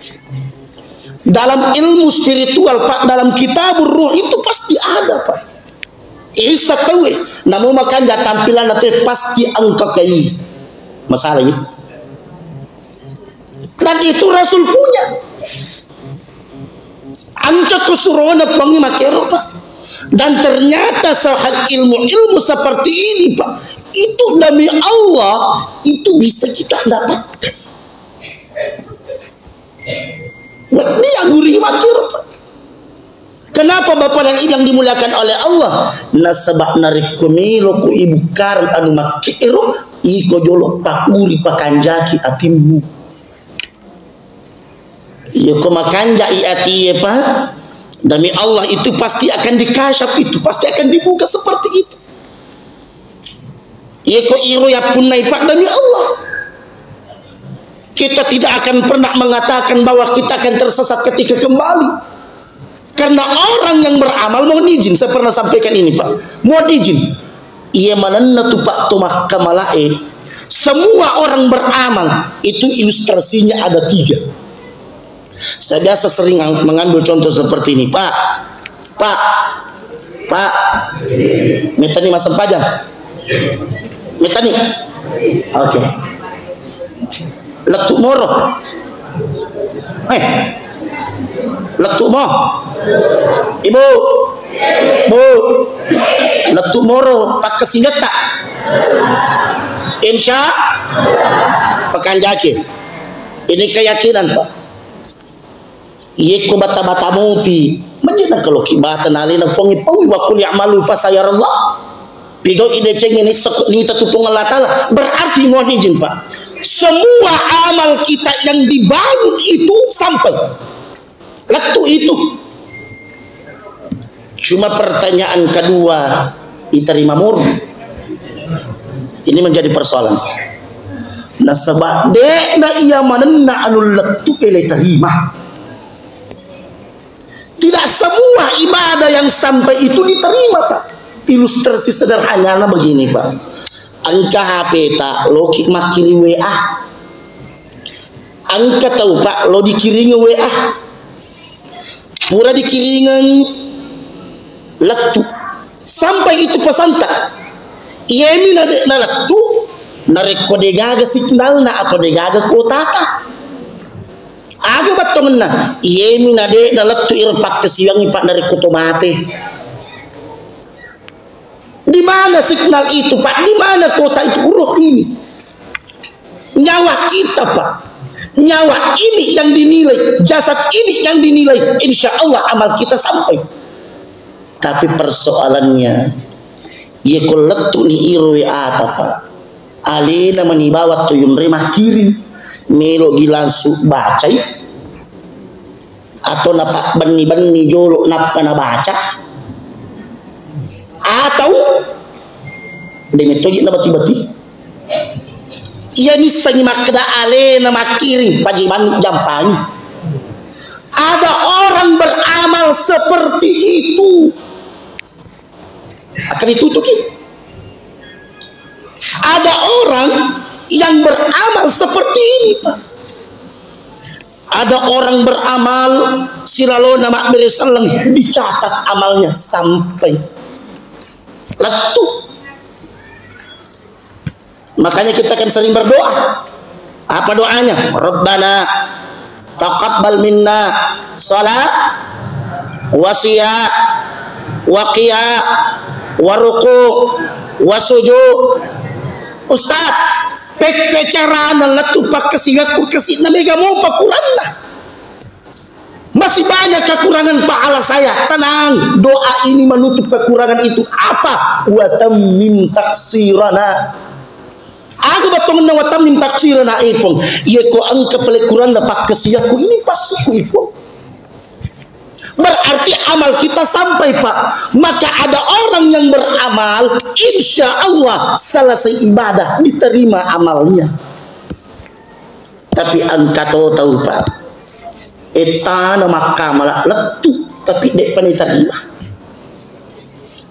Dalam ilmu spiritual, Pak, dalam kitabur ruh itu pasti ada, Pak. Irsat tahu. Namun makanya tampilan nanti pasti angka kai. Masalah ini. Dan itu Rasul punya. Angka kesuruhan pangi makero, Pak. Dan ternyata sahabat ilmu-ilmu seperti ini, Pak, itu demi Allah itu bisa kita dapatkan. Dia gurih makir, Pak. Kenapa Bapak dan Ibu yang dimuliakan oleh Allah? Nasabak narikumilu ku ibu karan anu makiru iko jolok pakuri pakanjaki atimmu. Iya ko makanja iati ya, Pak. Demi Allah itu pasti akan dikasyaf, itu pasti akan dibuka seperti itu. Iya ko iro ya punai, Pak, demi Allah. Kita tidak akan pernah mengatakan bahwa kita akan tersesat ketika kembali. Karena orang yang beramal mohon izin, saya pernah sampaikan ini, Pak. Mohon izin. Iya mananna tu Pak Tomah Kamalae. Semua orang beramal itu ilustrasinya ada 3. Saya biasa sering mengambil contoh seperti ini, Pak. Pak, Pak, metani masam pajang. Metani. Oke. Letuk moro. Letuk mo. Ibu. Bu. Letuk moro pak kesinget tak? Insya pekan jaki. Ini keyakinan Pak. Iya ko bata-bata mopi. Menjadi kalau kibatan alina pongi pawi wa kul ya'malu fasayarallah. Pigo ide ceng ini ni tatupung Allah Ta'ala. Berarti mohon izin Pak. Semua amal kita yang dibangun itu sampai. Letu itu. Cuma pertanyaan kedua, diterima murni. Ini menjadi persoalan. Nasabah dek na iya manenna anul letu ele terima. Tidak semua ibadah yang sampai itu diterima Pak. Ilustrasi sederhana begini Pak. Angka HP tak lo makiri WA. Angka tahu Pak lo dikiringi WA. Pura dikiringan letu. Sampai itu pesan tak. Iya mina na letu. Narek kode gaga signal na apa de gaga kota tak. Aga batong na yemi na de dalat tu irpak kesiyang ipak dari kutomate. Di mana signal itu Pak? Di mana kota itu? Ruh ini nyawa kita Pak. Nyawa ini yang dinilai, jasad ini yang dinilai. Insya Allah amal kita sampai. Tapi persoalannya ye koletu ni irwe ata Pak. Alina manibawa tuyum remah kiri. Melo gilansu bacai atau napak beni jolok napa na baca atau demetoji na bati-bati iya ni sangi makda ale na makiri pajiman jampani. Ada orang beramal seperti itu akan ditutuki. Ada orang yang beramal seperti ini Pak. Ada orang beramal siralo nama beresalang dicatat amalnya sampai letu. Makanya kita kan sering berdoa. Apa doanya? Rabbana taqabbal minna shalah wa siya wa qiya wa ruku wa sujud. Ustaz pekpecaran letu pak kesigaku kesit na mega mau pakuran lah. Masih banyak kekurangan pahala saya. Tenang, doa ini menutup kekurangan itu. Apa? Wa tammim taksirana. Aku batong na wa tammim taksirana ipong. Ye ko angka pelekuran na pak kesigaku ini pasuku ipong. Berarti amal kita sampai Pak. Maka ada orang yang beramal, insya Allah selesai ibadah diterima amalnya. Tapi angka tahu Pak, eta nama kamala letu tapi dek paniterima.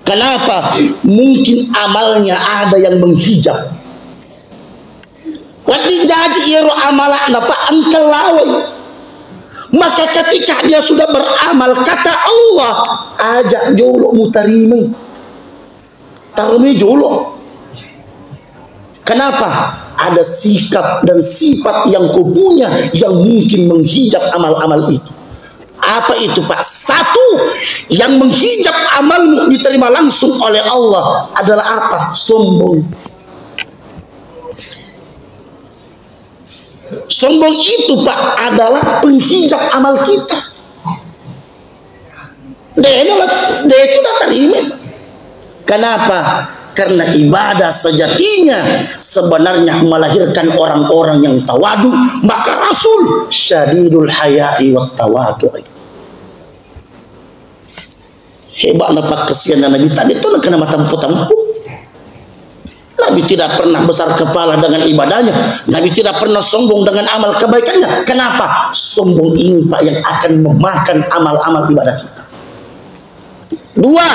Kenapa? Mungkin amalnya ada yang menghijab. Wadi jaji iro amalak napa angka lawai. Maka ketika dia sudah beramal, kata Allah, ajak jolok mutarimi. Tarmi jolok. Kenapa? Ada sikap dan sifat yang kau punya yang mungkin menghijab amal-amal itu. Apa itu Pak? Satu, yang menghijab amalmu diterima langsung oleh Allah adalah apa? Sombong. Sombong itu Pak adalah penghijab amal kita. Dia itu dah terima. Kenapa? Karena ibadah sejatinya sebenarnya melahirkan orang-orang yang tawadu. Maka Rasul syadidul haya'i wat tawadu'i. Hebat nampak kesian Nabi tadi itu nak kena tampu-tampu. Nabi tidak pernah besar kepala dengan ibadahnya. Nabi tidak pernah sombong dengan amal kebaikannya. Kenapa? Sombong ini Pak yang akan memakan amal-amal ibadah kita. Dua,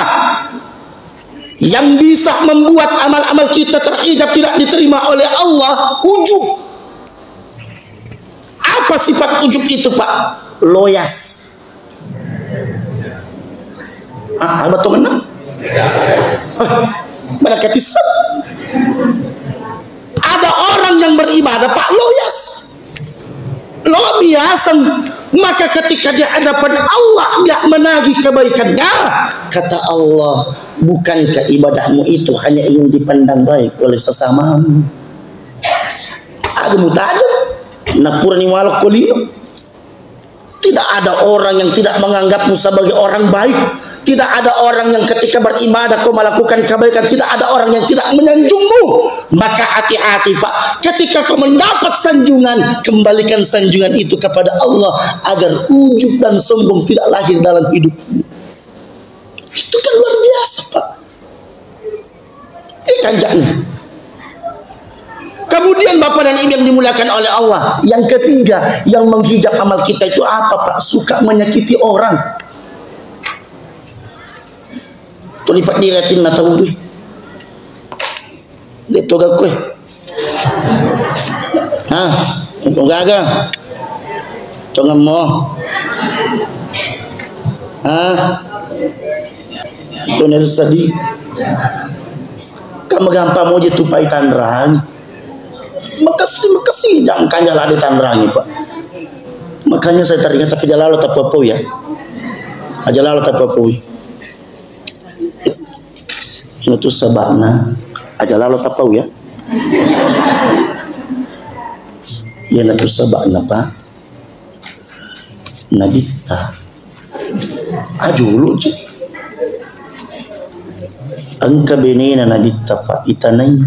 yang bisa membuat amal-amal kita terhijab tidak diterima oleh Allah, ujub. Apa sifat ujub itu Pak? Loyas. Betul benar? Malaikat hisab. Ada orang yang beribadah Pak loyas, biasa, maka ketika di hadapan Allah dia menagih kebaikannya, kata Allah, bukankah ibadahmu itu hanya ingin dipandang baik oleh sesamamu? Agak mutajab, napurani walak kulino. Tidak ada orang yang tidak menganggapmu sebagai orang baik. Tidak ada orang yang ketika beribadah kau melakukan kebaikan, tidak ada orang yang tidak menyanjungmu. Maka hati-hati Pak, ketika kau mendapat sanjungan, kembalikan sanjungan itu kepada Allah agar ujub dan sombong tidak lahir dalam hidupmu. Itu kan luar biasa Pak. Kanjaknya. Kemudian Bapak dan Ibu yang dimuliakan oleh Allah, yang ketiga yang menghijab amal kita itu apa Pak? Suka menyakiti orang. Tuh lipat diratin mata ubi. Dia toga kue. Toga aga. Toga mo. Itu nersadi. Kamu gampang mau jatupai tandrang. Makasih jangan kanjal ada tandrang Pak. Makanya saya teringat tapi jalalo tak apa ya. Jalalo tak apa. Itu sebabna aja lalu tahu ya. Ya itu sebabna Pak. Nabita ajulu je. Angka benena nabita Pak itanay.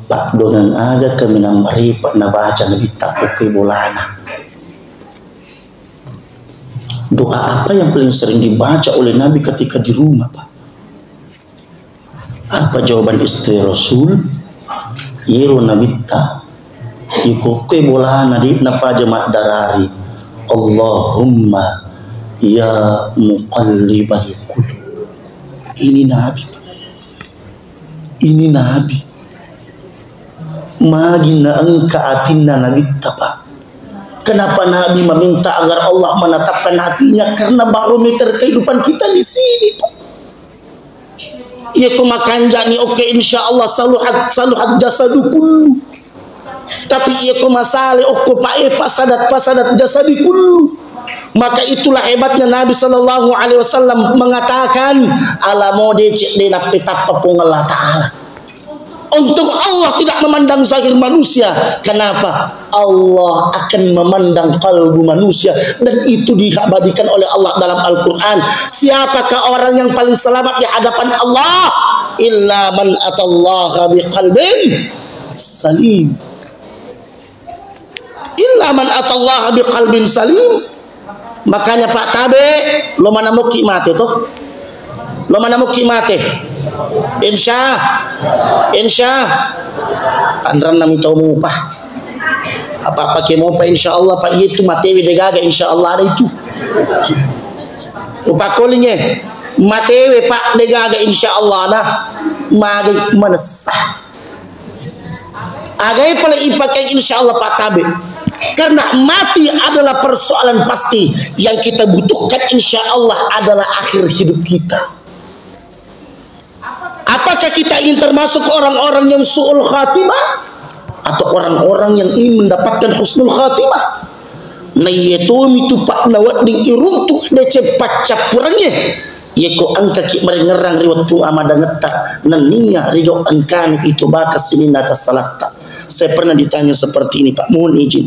Pak dengan aga kami nang maripat na baca nabita okay bolana. Doa apa yang paling sering dibaca oleh Nabi ketika di rumah Pak? Apa jawaban istri Rasul? Yero nabita ikoke bola nadi napa jemaat darari. Allahumma ya muqallibal qulub. Ini Nabi Pak. Ini Nabi. Magina angka atinna nabita Pak. Kenapa Nabi meminta agar Allah menetapkan hatinya? Karena barometer kehidupan kita di sini Pak. Ya kau makan jani oke insya Allah saluhat jasadu kullu. Tapi ia kau masalah oke pasadat jasadu kullu. Maka itulah hebatnya Nabi Sallallahu Alaihi Wasallam mengatakan ala mode cek dena petapa Allah Taala. Untuk Allah tidak memandang zahir manusia. Kenapa? Allah akan memandang kalbu manusia. Dan itu diabadikan oleh Allah dalam Al-Quran. Siapakah orang yang paling selamat di hadapan Allah? Illa man atallaha biqalbin salim. Illa man atallaha biqalbin salim. Makanya Pak Tabe, lo mana mau mati tuh? Lo mana mau mati? Insya Andran nami tahu mupah apa ke mupah insya Allah Pak itu matewi degaga insya Allah ada itu upah kolingnya matewi Pak degaga insya Allah nah magi menesah agai paling ipakai insya Allah Pak Tabe karena mati adalah persoalan pasti yang kita butuhkan insya Allah adalah akhir hidup kita. Apakah kita ingin termasuk orang-orang yang su'ul khatimah atau orang-orang yang ingin mendapatkan husnul khatimah? Na yetom itu Pak nawat ding iruntuk de cepat capurangnya. Ye ko angka ki merengerang riwat tu amada ngeta naninya ridho angkani itu bakas sini atas salata. Saya pernah ditanya seperti ini Pak, mohon izin.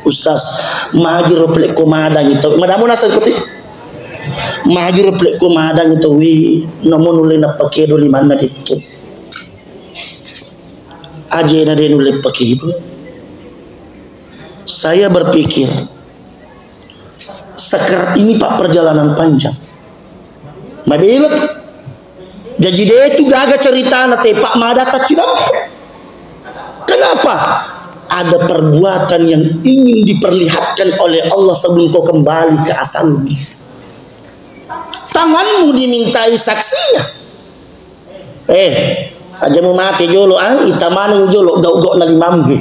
Ustaz, mahagi roplek ko madang itu. Madamu nasal kote? Mahagir plek ko madang itu wi namun uli na pakedo liman na dito aja na din uli pakedo. Saya berpikir sekarat ini Pak perjalanan panjang mabilat jadi dia itu gaga cerita na te Pak madata cinampu. Kenapa? Ada perbuatan yang ingin diperlihatkan oleh Allah sebelum kau kembali ke asalnya. Tanganmu dimintai saksinya. Aja mau mati jolo ita maning jolo gau-gau na limamge.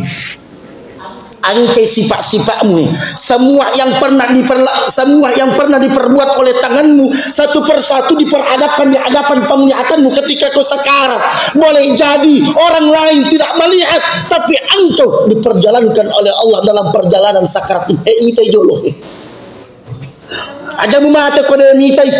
angkai sifat-sifatmu, semua yang pernah diperbuat oleh tanganmu satu persatu diperhadapkan di hadapan penglihatanmu ketika kau sekarat. Boleh jadi orang lain tidak melihat, tapi engkau diperjalankan oleh Allah dalam perjalanan sakarat. Itu joloh. Ajamu mata kau dah nitai.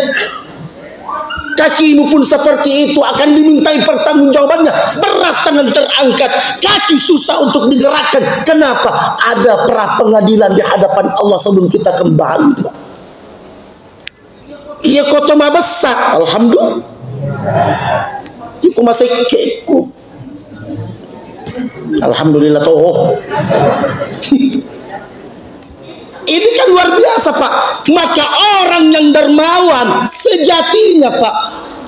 Kakimu pun seperti itu akan dimintai pertanggungjawabannya. Berat tangan terangkat, kaki susah untuk digerakkan. Kenapa? Ada pra pengadilan di hadapan Allah sebelum kita kembali. Iya kota mah besar, alhamdulillah. Iku masih keku. Alhamdulillah toh. Ini kan luar biasa, Pak. Maka orang yang dermawan sejatinya, Pak,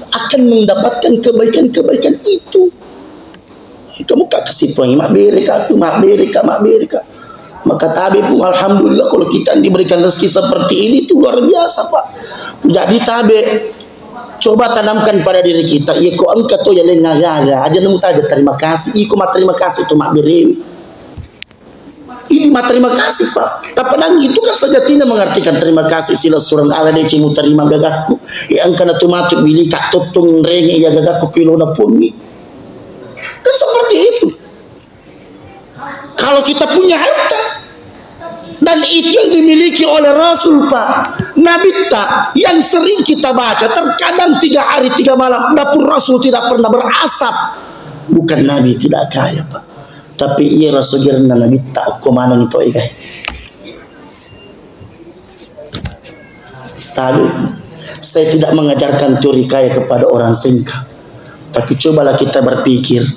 akan mendapatkan kebaikan-kebaikan itu. Kamu kak kasih poin mak berika. Maka tabe pun alhamdulillah kalau kita diberikan rezeki seperti ini itu luar biasa, Pak. Jadi tabe coba tanamkan pada diri kita. Iya kok engkau tuh ya lengaga aja nemu tadi terima kasih. Iko mak terima kasih tuh mak beri. Ini mah terima kasih, Pak. Tapi itu kan sejatinya mengartikan terima kasih sila surang ala de cimu terima gagakku. Yang kana tumatut bili kak tutung renge ya gagakku kilona puni. Kan seperti itu. Kalau kita punya harta dan itu yang dimiliki oleh Rasul, Pak, Nabi tak yang sering kita baca, terkadang 3 hari 3 malam dapur Rasul tidak pernah berasap. Bukan Nabi tidak kaya, Pak, tapi ia rasulnya Nabi tak kemana itu guys. Tapi saya tidak mengajarkan teori kaya kepada orang singka, tapi cobalah kita berpikir.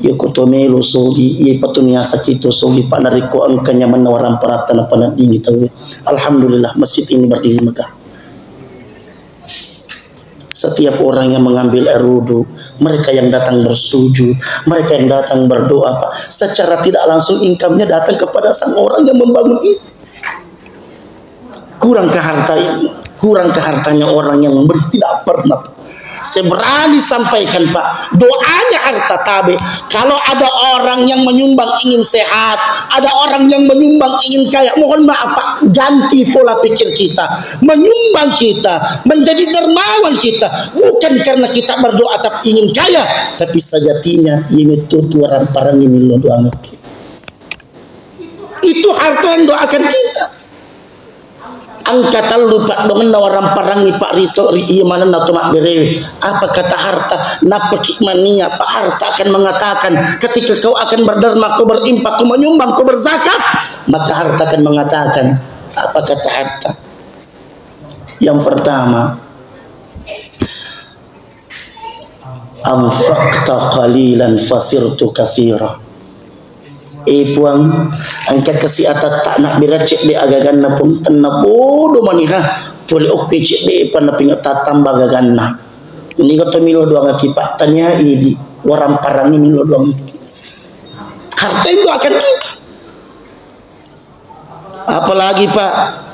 Ya kutomelo sogi, ya patunia sakito sogi pak nariko angkanya menawaran peratan apa dingin tahu. Alhamdulillah masjid ini berdiri megah. Setiap orang yang mengambil air wudu, mereka yang datang bersujud, mereka yang datang berdoa, Pak, secara tidak langsung income-nya datang kepada sang orang yang membangun itu. Kurang ke hartanya orang yang memberi tidak pernah. Saya berani sampaikan, Pak, doanya harta tabe. Kalau ada orang yang menyumbang ingin sehat, ada orang yang menyumbang ingin kaya, mohon maaf, Pak, ganti pola pikir kita. Menyumbang kita, menjadi dermawan kita, bukan karena kita berdoa tapi ingin kaya, tapi sejatinya ini tutu orang parang ini lo doa kita. Itu harta yang doakan kita. Angkatan lupa dengan nawaran parangi Pak Rito iya mana nato mak bere. Apa kata harta? Napa hikmahnya Pak? Harta akan mengatakan ketika kau akan berderma, kau berimpak, kau menyumbang, kau berzakat, maka harta akan mengatakan apa kata harta? Yang pertama, anfaqta qalilan fasirtu katsira. Puang angkat kasih atat tak nak biracek de agagan na pun tanna podo maniha boleh oke cek de pana pingat tambah agagan na ini kata milo doang akibat tanya idi orang parang ini milo doang harta itu akan kita. Apalagi Pak,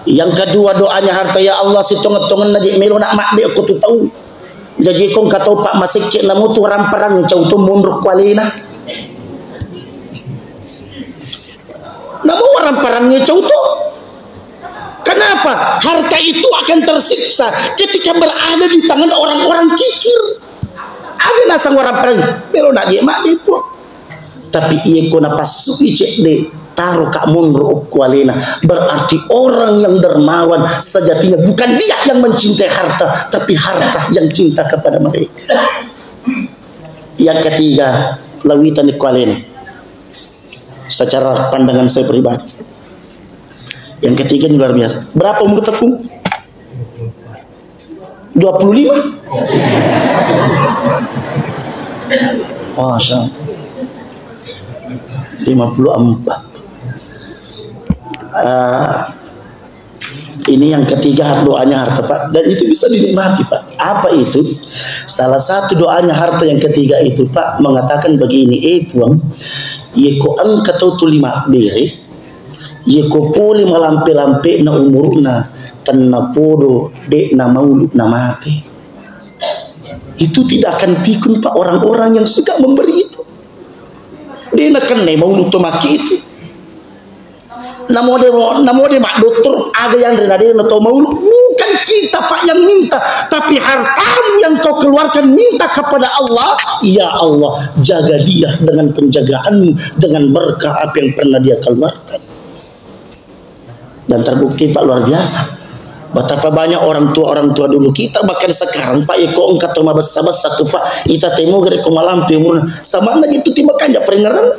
yang kedua doanya harta, ya Allah situng-tungan najik milo nak mak de aku tu tahu jadi kong kata Pak masih cek namu tu orang parang cau tu mundur kualina. Namun orang parangnya contoh. Kenapa? Harta itu akan tersiksa ketika berada di tangan orang-orang kikir. Ada nasang orang parang, melo nak dia mak dia pun. Tapi ia kena pasuki cek de taruh kak mundur kualena. Berarti orang yang dermawan sejatinya bukan dia yang mencintai harta, tapi harta yang cinta kepada mereka. Yang ketiga, lawitan kualena. Secara pandangan saya pribadi. Yang ketiga ini luar biasa. Berapa umur tepung? 25? Masya Allah. 54. Ini yang ketiga doanya harta, Pak. Dan itu bisa dinikmati, Pak. Apa itu? Salah satu doanya harta yang ketiga itu, Pak, mengatakan begini, puang, yeko angka tu lima bere, yeko poli malampe-lampe na umurna tanna podo de na maulud na mati. Itu tidak akan pikun Pak orang-orang yang suka memberi itu. Dia nak kena maulud to maki itu. namo de mak dokter ada yang renade atau mau bukan kita Pak yang minta, tapi hartamu yang kau keluarkan minta kepada Allah. Ya Allah, jaga dia dengan penjagaanmu, dengan berkah apa yang pernah dia keluarkan. Dan terbukti Pak luar biasa. Betapa banyak orang tua dulu kita, bahkan sekarang Pak ya kok engkau toma basa-basa ke Pak ita temo gere ko malam umur sama aja itu timakan ya peringaran.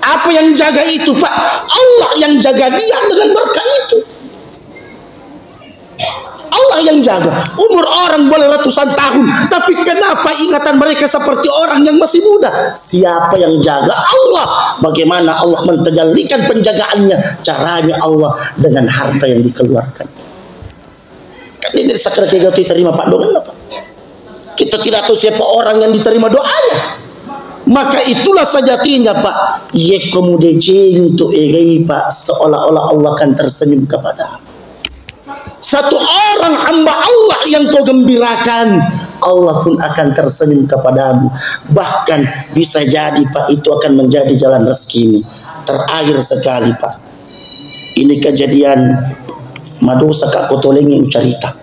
Apa yang jaga itu Pak? Allah yang jaga dia dengan berkah itu. Allah yang jaga. Umur orang boleh ratusan tahun, tapi kenapa ingatan mereka seperti orang yang masih muda? Siapa yang jaga? Allah. Bagaimana Allah mentajalikan penjagaannya? Caranya Allah dengan harta yang dikeluarkan. Kan ini sakral kita diterima Pak doa apa? Kita tidak tahu siapa orang yang diterima doanya. Maka itulah sejatinya Pak. Ye kemudian cintu egai Pak, seolah-olah Allah akan tersenyum kepada. Satu orang hamba Allah yang kau gembirakan, Allah pun akan tersenyum kepadamu. Bahkan bisa jadi Pak itu akan menjadi jalan rezekimu. Terakhir sekali Pak, ini kejadian madosa kak kotolengi ucarita.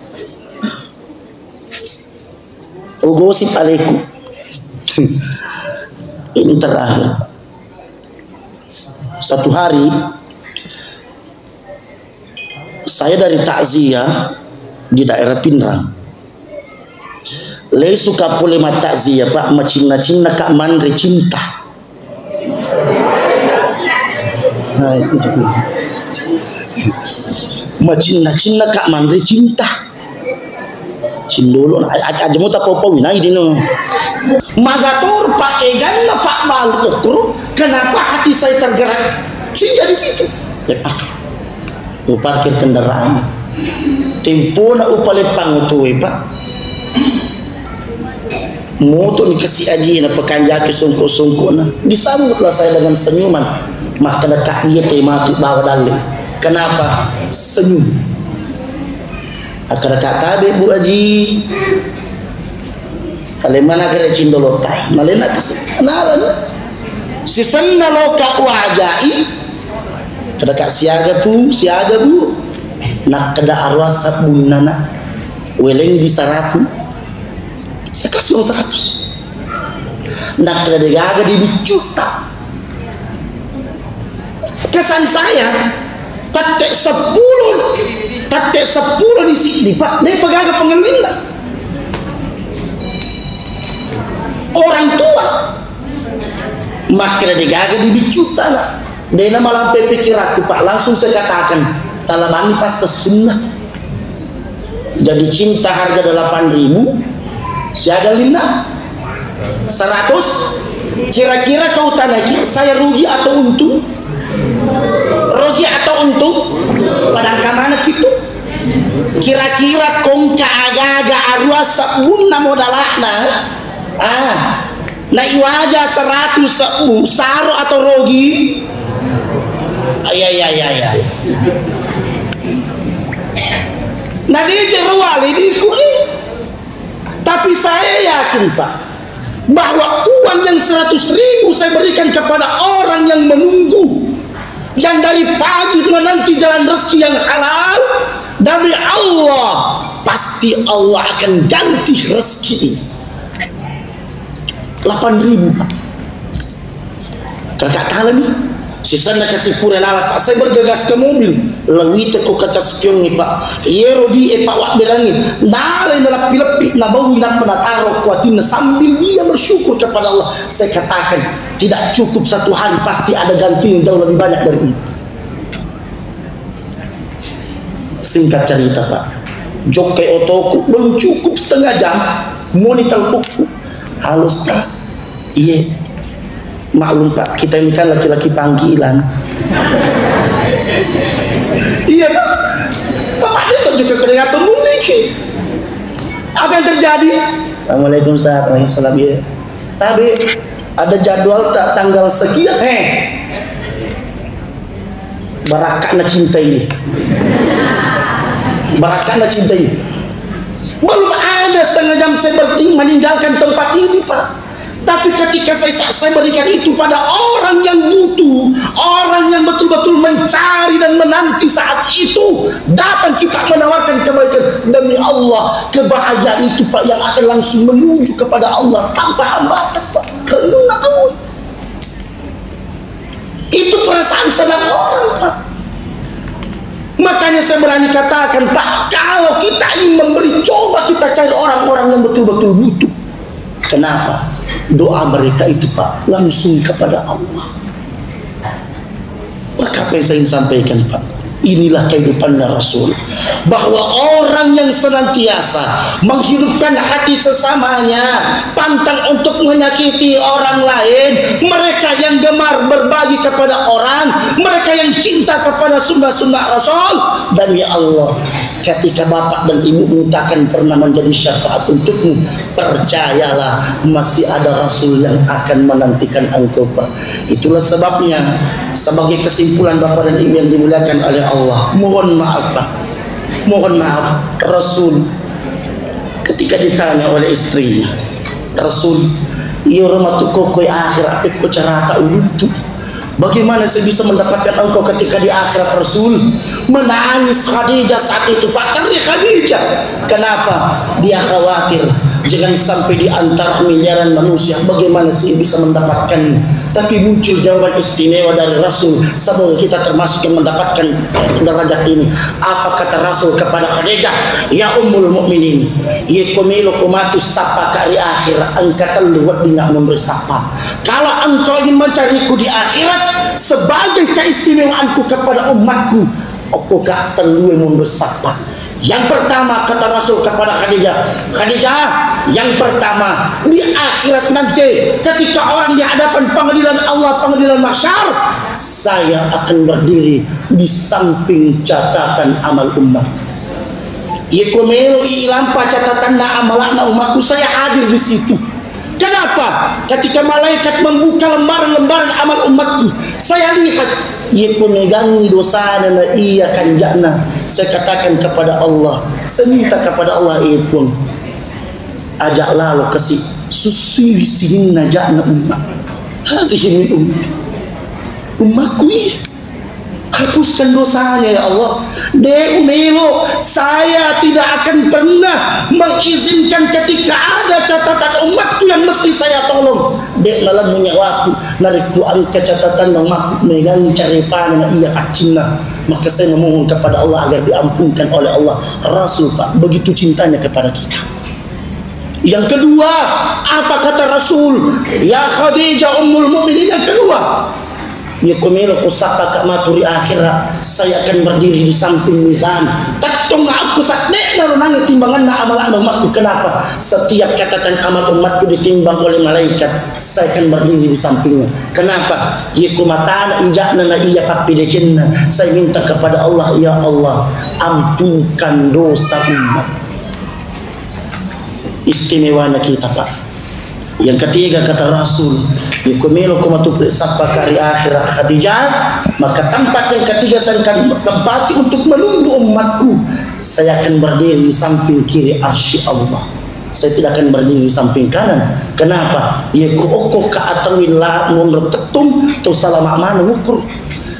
Ugosip aleku. Ini terakhir. Satu hari saya dari takziah di daerah Pinrang. Le suka pole mat takziah Pak macina-cina kak mandre cinta. Nah, itu juga. Macina-cina kak mandre cinta. Cindolo aja mau tak apa-apa winai dino. Magator Pak Egan na Pak Malu ukur, kenapa hati saya tergerak? Sehingga di situ. Lepak. Parkir kendaraan. Tempo na upalepang utuwe Pak. Moto ni kasi aji na pekanjaki sungko-sungko na. Disambutlah saya dengan senyuman. Maka dekat ia tematu bawa dalem. Kenapa? Senyum. Akar kata Bu Haji. Kalemana kere cindolo tai, malena kenalan. Si senna loka wajai. Kada kak siaga Bu. Nak kada arwah sabunana. Weleng di 100. Saya kasih uang 100. Nak kada degaga di juta. Kesan saya tatek 10 di sini Pak, dia pegaga pengelinda. Orang tua makanya digaga di bicuta lah. Dia malam pikir aku Pak, langsung saya katakan talabani pas sesunnah. Jadi cinta harga 8.000, siaga lina 100. Kira-kira kau tanaki saya rugi atau untung? Rugi atau untung? Padang kamana gitu? Kira-kira kongka aga-aga arwah sabunna modalakna. Na iwaja 100 saro atau rogi? Ya. Nah dia jerawali diku. Tapi saya yakin Pak, bahwa uang yang 100.000 saya berikan kepada orang yang menunggu, yang dari pagi menanti jalan rezeki yang halal dari Allah, pasti Allah akan ganti rezeki. 8.000 Pak. Kakak tahu nih, sisanya kasih pura nala Pak. Saya bergegas ke mobil, lewit aku kaca spion nih Pak. Yerodi Pak wak berangin, nala nala pilepi, nabawi nak penataro kuatin sambil dia bersyukur kepada Allah. Saya katakan tidak cukup 1 hari, pasti ada ganti yang jauh lebih banyak dari ini. Singkat cerita Pak, jok ke otoku belum cukup setengah jam, monitor buku. Halo Ustaz. Iya, maklum Pak, kita ini kan laki-laki panggilan. Iya Pak, Bapak itu juga kelihatan unik. Apa yang terjadi? Assalamualaikum Ustaz. Waalaikumsalam ya. Tapi ada jadwal tak tanggal sekian. Barakah na cintai. Barakah na cintai. Belum ada setengah jam saya meninggalkan tempat ini Pak. Tapi ketika saya berikan itu pada orang yang butuh, orang yang betul-betul mencari dan menanti saat itu, datang kita menawarkan kebaikan, demi Allah, kebahagiaan itu Pak yang akan langsung menuju kepada Allah tanpa hambatan Pak. Kalian tahu? Itu perasaan senang orang Pak. Makanya saya berani katakan Pak, kalau kita ingin memberi, coba kita cari orang-orang yang betul-betul butuh. Kenapa? Doa mereka itu Pak langsung kepada Allah. Maka apa yang saya ingin sampaikan Pak, inilah kehidupannya Rasul, bahwa orang yang senantiasa menghidupkan hati sesamanya, pantang untuk menyakiti orang lain, mereka yang gemar berbagi kepada orang, mereka yang cinta kepada sunnah-sunnah Rasul. Dan ya Allah, ketika bapak dan ibu takkan pernah menjadi syafaat untukmu, percayalah masih ada Rasul yang akan menantikan engkau Pak. Itulah sebabnya, sebagai kesimpulan bapak dan ibu yang dimuliakan oleh Allah, mohon maaf Pak, mohon maaf, Rasul ketika ditanya oleh istrinya, Rasul, iya rahmatu koko akhirat ko carata untuk bagaimana saya bisa mendapatkan engkau ketika di akhirat? Rasul menangis Khadijah saat itu Pak, teriak Khadijah. Kenapa? Dia khawatir jangan sampai di antara miliaran manusia bagaimana sih bisa mendapatkan. Tapi muncul jawaban istimewa dari Rasul, semoga kita termasuk yang mendapatkan derajat ini. Apa kata Rasul kepada Khadijah? Ya ummul mukminin, ye komelo komatu sapa kari akhir, angkatan luwat dengan memberi sapa. Kalau engkau ingin mencariku di akhirat sebagai keistimewaanku kepada umatku, aku gak terlalu memberi sapa. Yang pertama kata Rasul kepada Khadijah, Khadijah, yang pertama di akhirat nanti ketika orang di hadapan pengadilan Allah, pengadilan mahsyar, saya akan berdiri di samping catatan amal umat. Yekomelo ilampa catatan na amalakna umatku, saya hadir di situ. Kenapa? Ketika malaikat membuka lembaran-lembaran amal umatku, saya lihat ia pemegangi dosa dan ia kanjana. Saya katakan kepada Allah, saya minta kepada Allah, ia pun ajaklah lo kasih susui sini najakna umat. Hadhihi min umatku ini. Hapuskan dosanya ya Allah. Dek Umelo, saya tidak akan pernah mengizinkan ketika ada catatan umatku yang mesti saya tolong. Dek lalang menyawaku, nariku angka catatan umatku megang cari panah iya kacina. Maka saya memohon kepada Allah agar diampunkan oleh Allah. Rasul Pak begitu cintanya kepada kita. Yang kedua, apa kata Rasul? Ya Khadijah ummul mukminin. Yang kedua, ya komelo kusapa kak maturi akhirat, saya akan berdiri di samping mizan. Tatung aku sakne lalu nangis timbangan na amalan umatku. Kenapa? Setiap catatan amal umatku ditimbang oleh malaikat, saya akan berdiri di sampingnya. Kenapa? Ya kumatana injakna na iya kapidecinna. Saya minta kepada Allah, ya Allah, ampunkan dosa umat. Istimewanya kita Pak. Yang ketiga kata Rasul, yakumilo kumatupri sapa kari akhirat Khadijah, maka tempat yang ketiga saya akan tempati untuk menunggu umatku. Saya akan berdiri di samping kiri arsy Allah. Saya tidak akan berdiri di samping kanan. Kenapa? Ya kuoko kaatawin la mundur tetum tu salama mana ukur.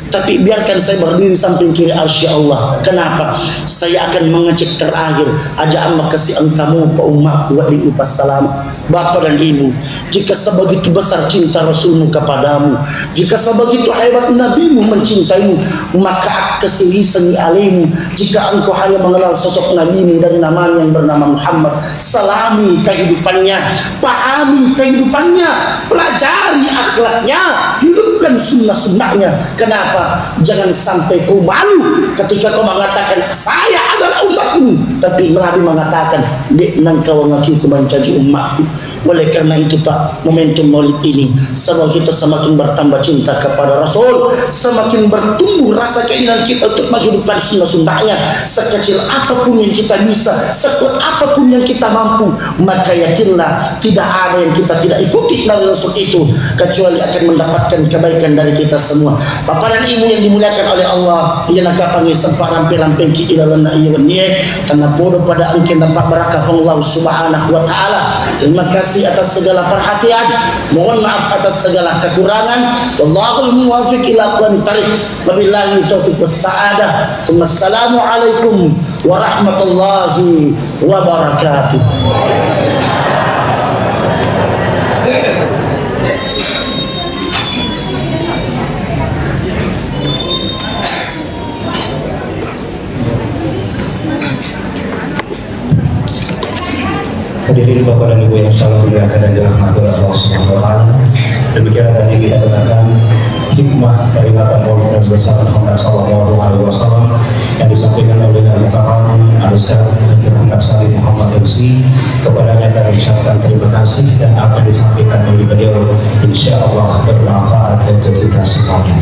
Tapi biarkan saya berdiri samping kiri arsy Allah. Kenapa? Saya akan mengecek terakhir, ajaan makasih engkamu pa umatku wa di salam. Bapak dan ibu, jika sebegitu besar cinta Rasulmu kepadamu, jika sebegitu hebat nabimu mencintaimu, maka kesilisan alaimu. Jika engkau hanya mengenal sosok nabimu dari namanya yang bernama Muhammad, salami kehidupannya, pahami kehidupannya, pelajari akhlaknya, hidupkan sunnah-sunnahnya. Kenapa? Jangan sampai kau malu ketika kau mengatakan saya adalah umatmu, tapi Nabi mengatakan dek nang kau ngaku menjadi umatku. Oleh karena itu Pak, momentum maulid ini sebab kita semakin bertambah cinta kepada Rasul, semakin bertumbuh rasa keinginan kita untuk menghidupkan sunnah-sunnahnya. Sekecil apapun yang kita bisa, sekuat apapun yang kita mampu, maka yakinlah tidak ada yang kita tidak ikuti dari Rasul itu kecuali akan mendapatkan kebaikan dari kita semua. Bapak dan ibu yang dimuliakan oleh Allah, ia nak panggil sempat ramping-ramping ki ilalan na iya niek karena podo pada engke dapat barakah Allah Subhanahu wa taala. Terima kasih atas segala perhatian, mohon maaf atas segala kekurangan. Wallahul muwaffiq ila aqwamit thariq. Wabillahi taufiq was sa'adah. Wassalamualaikum warahmatullahi wabarakatuh. Hadirin Bapak dan Ibu yang salam dimuliakan dan dirahmati Allah Subhanahu wa taala. Demikian tadi kita dengarkan hikmah kalimatan Maulid Nabi besar Muhammad sallallahu alaihi wasallam yang disampaikan oleh Al-Karam Al-Ustaz Nabi Muhammad Lutfi. Kepadanya kami ucapkan terima kasih dan akan disampaikan oleh beliau insyaallah bermanfaat untuk kita semuanya.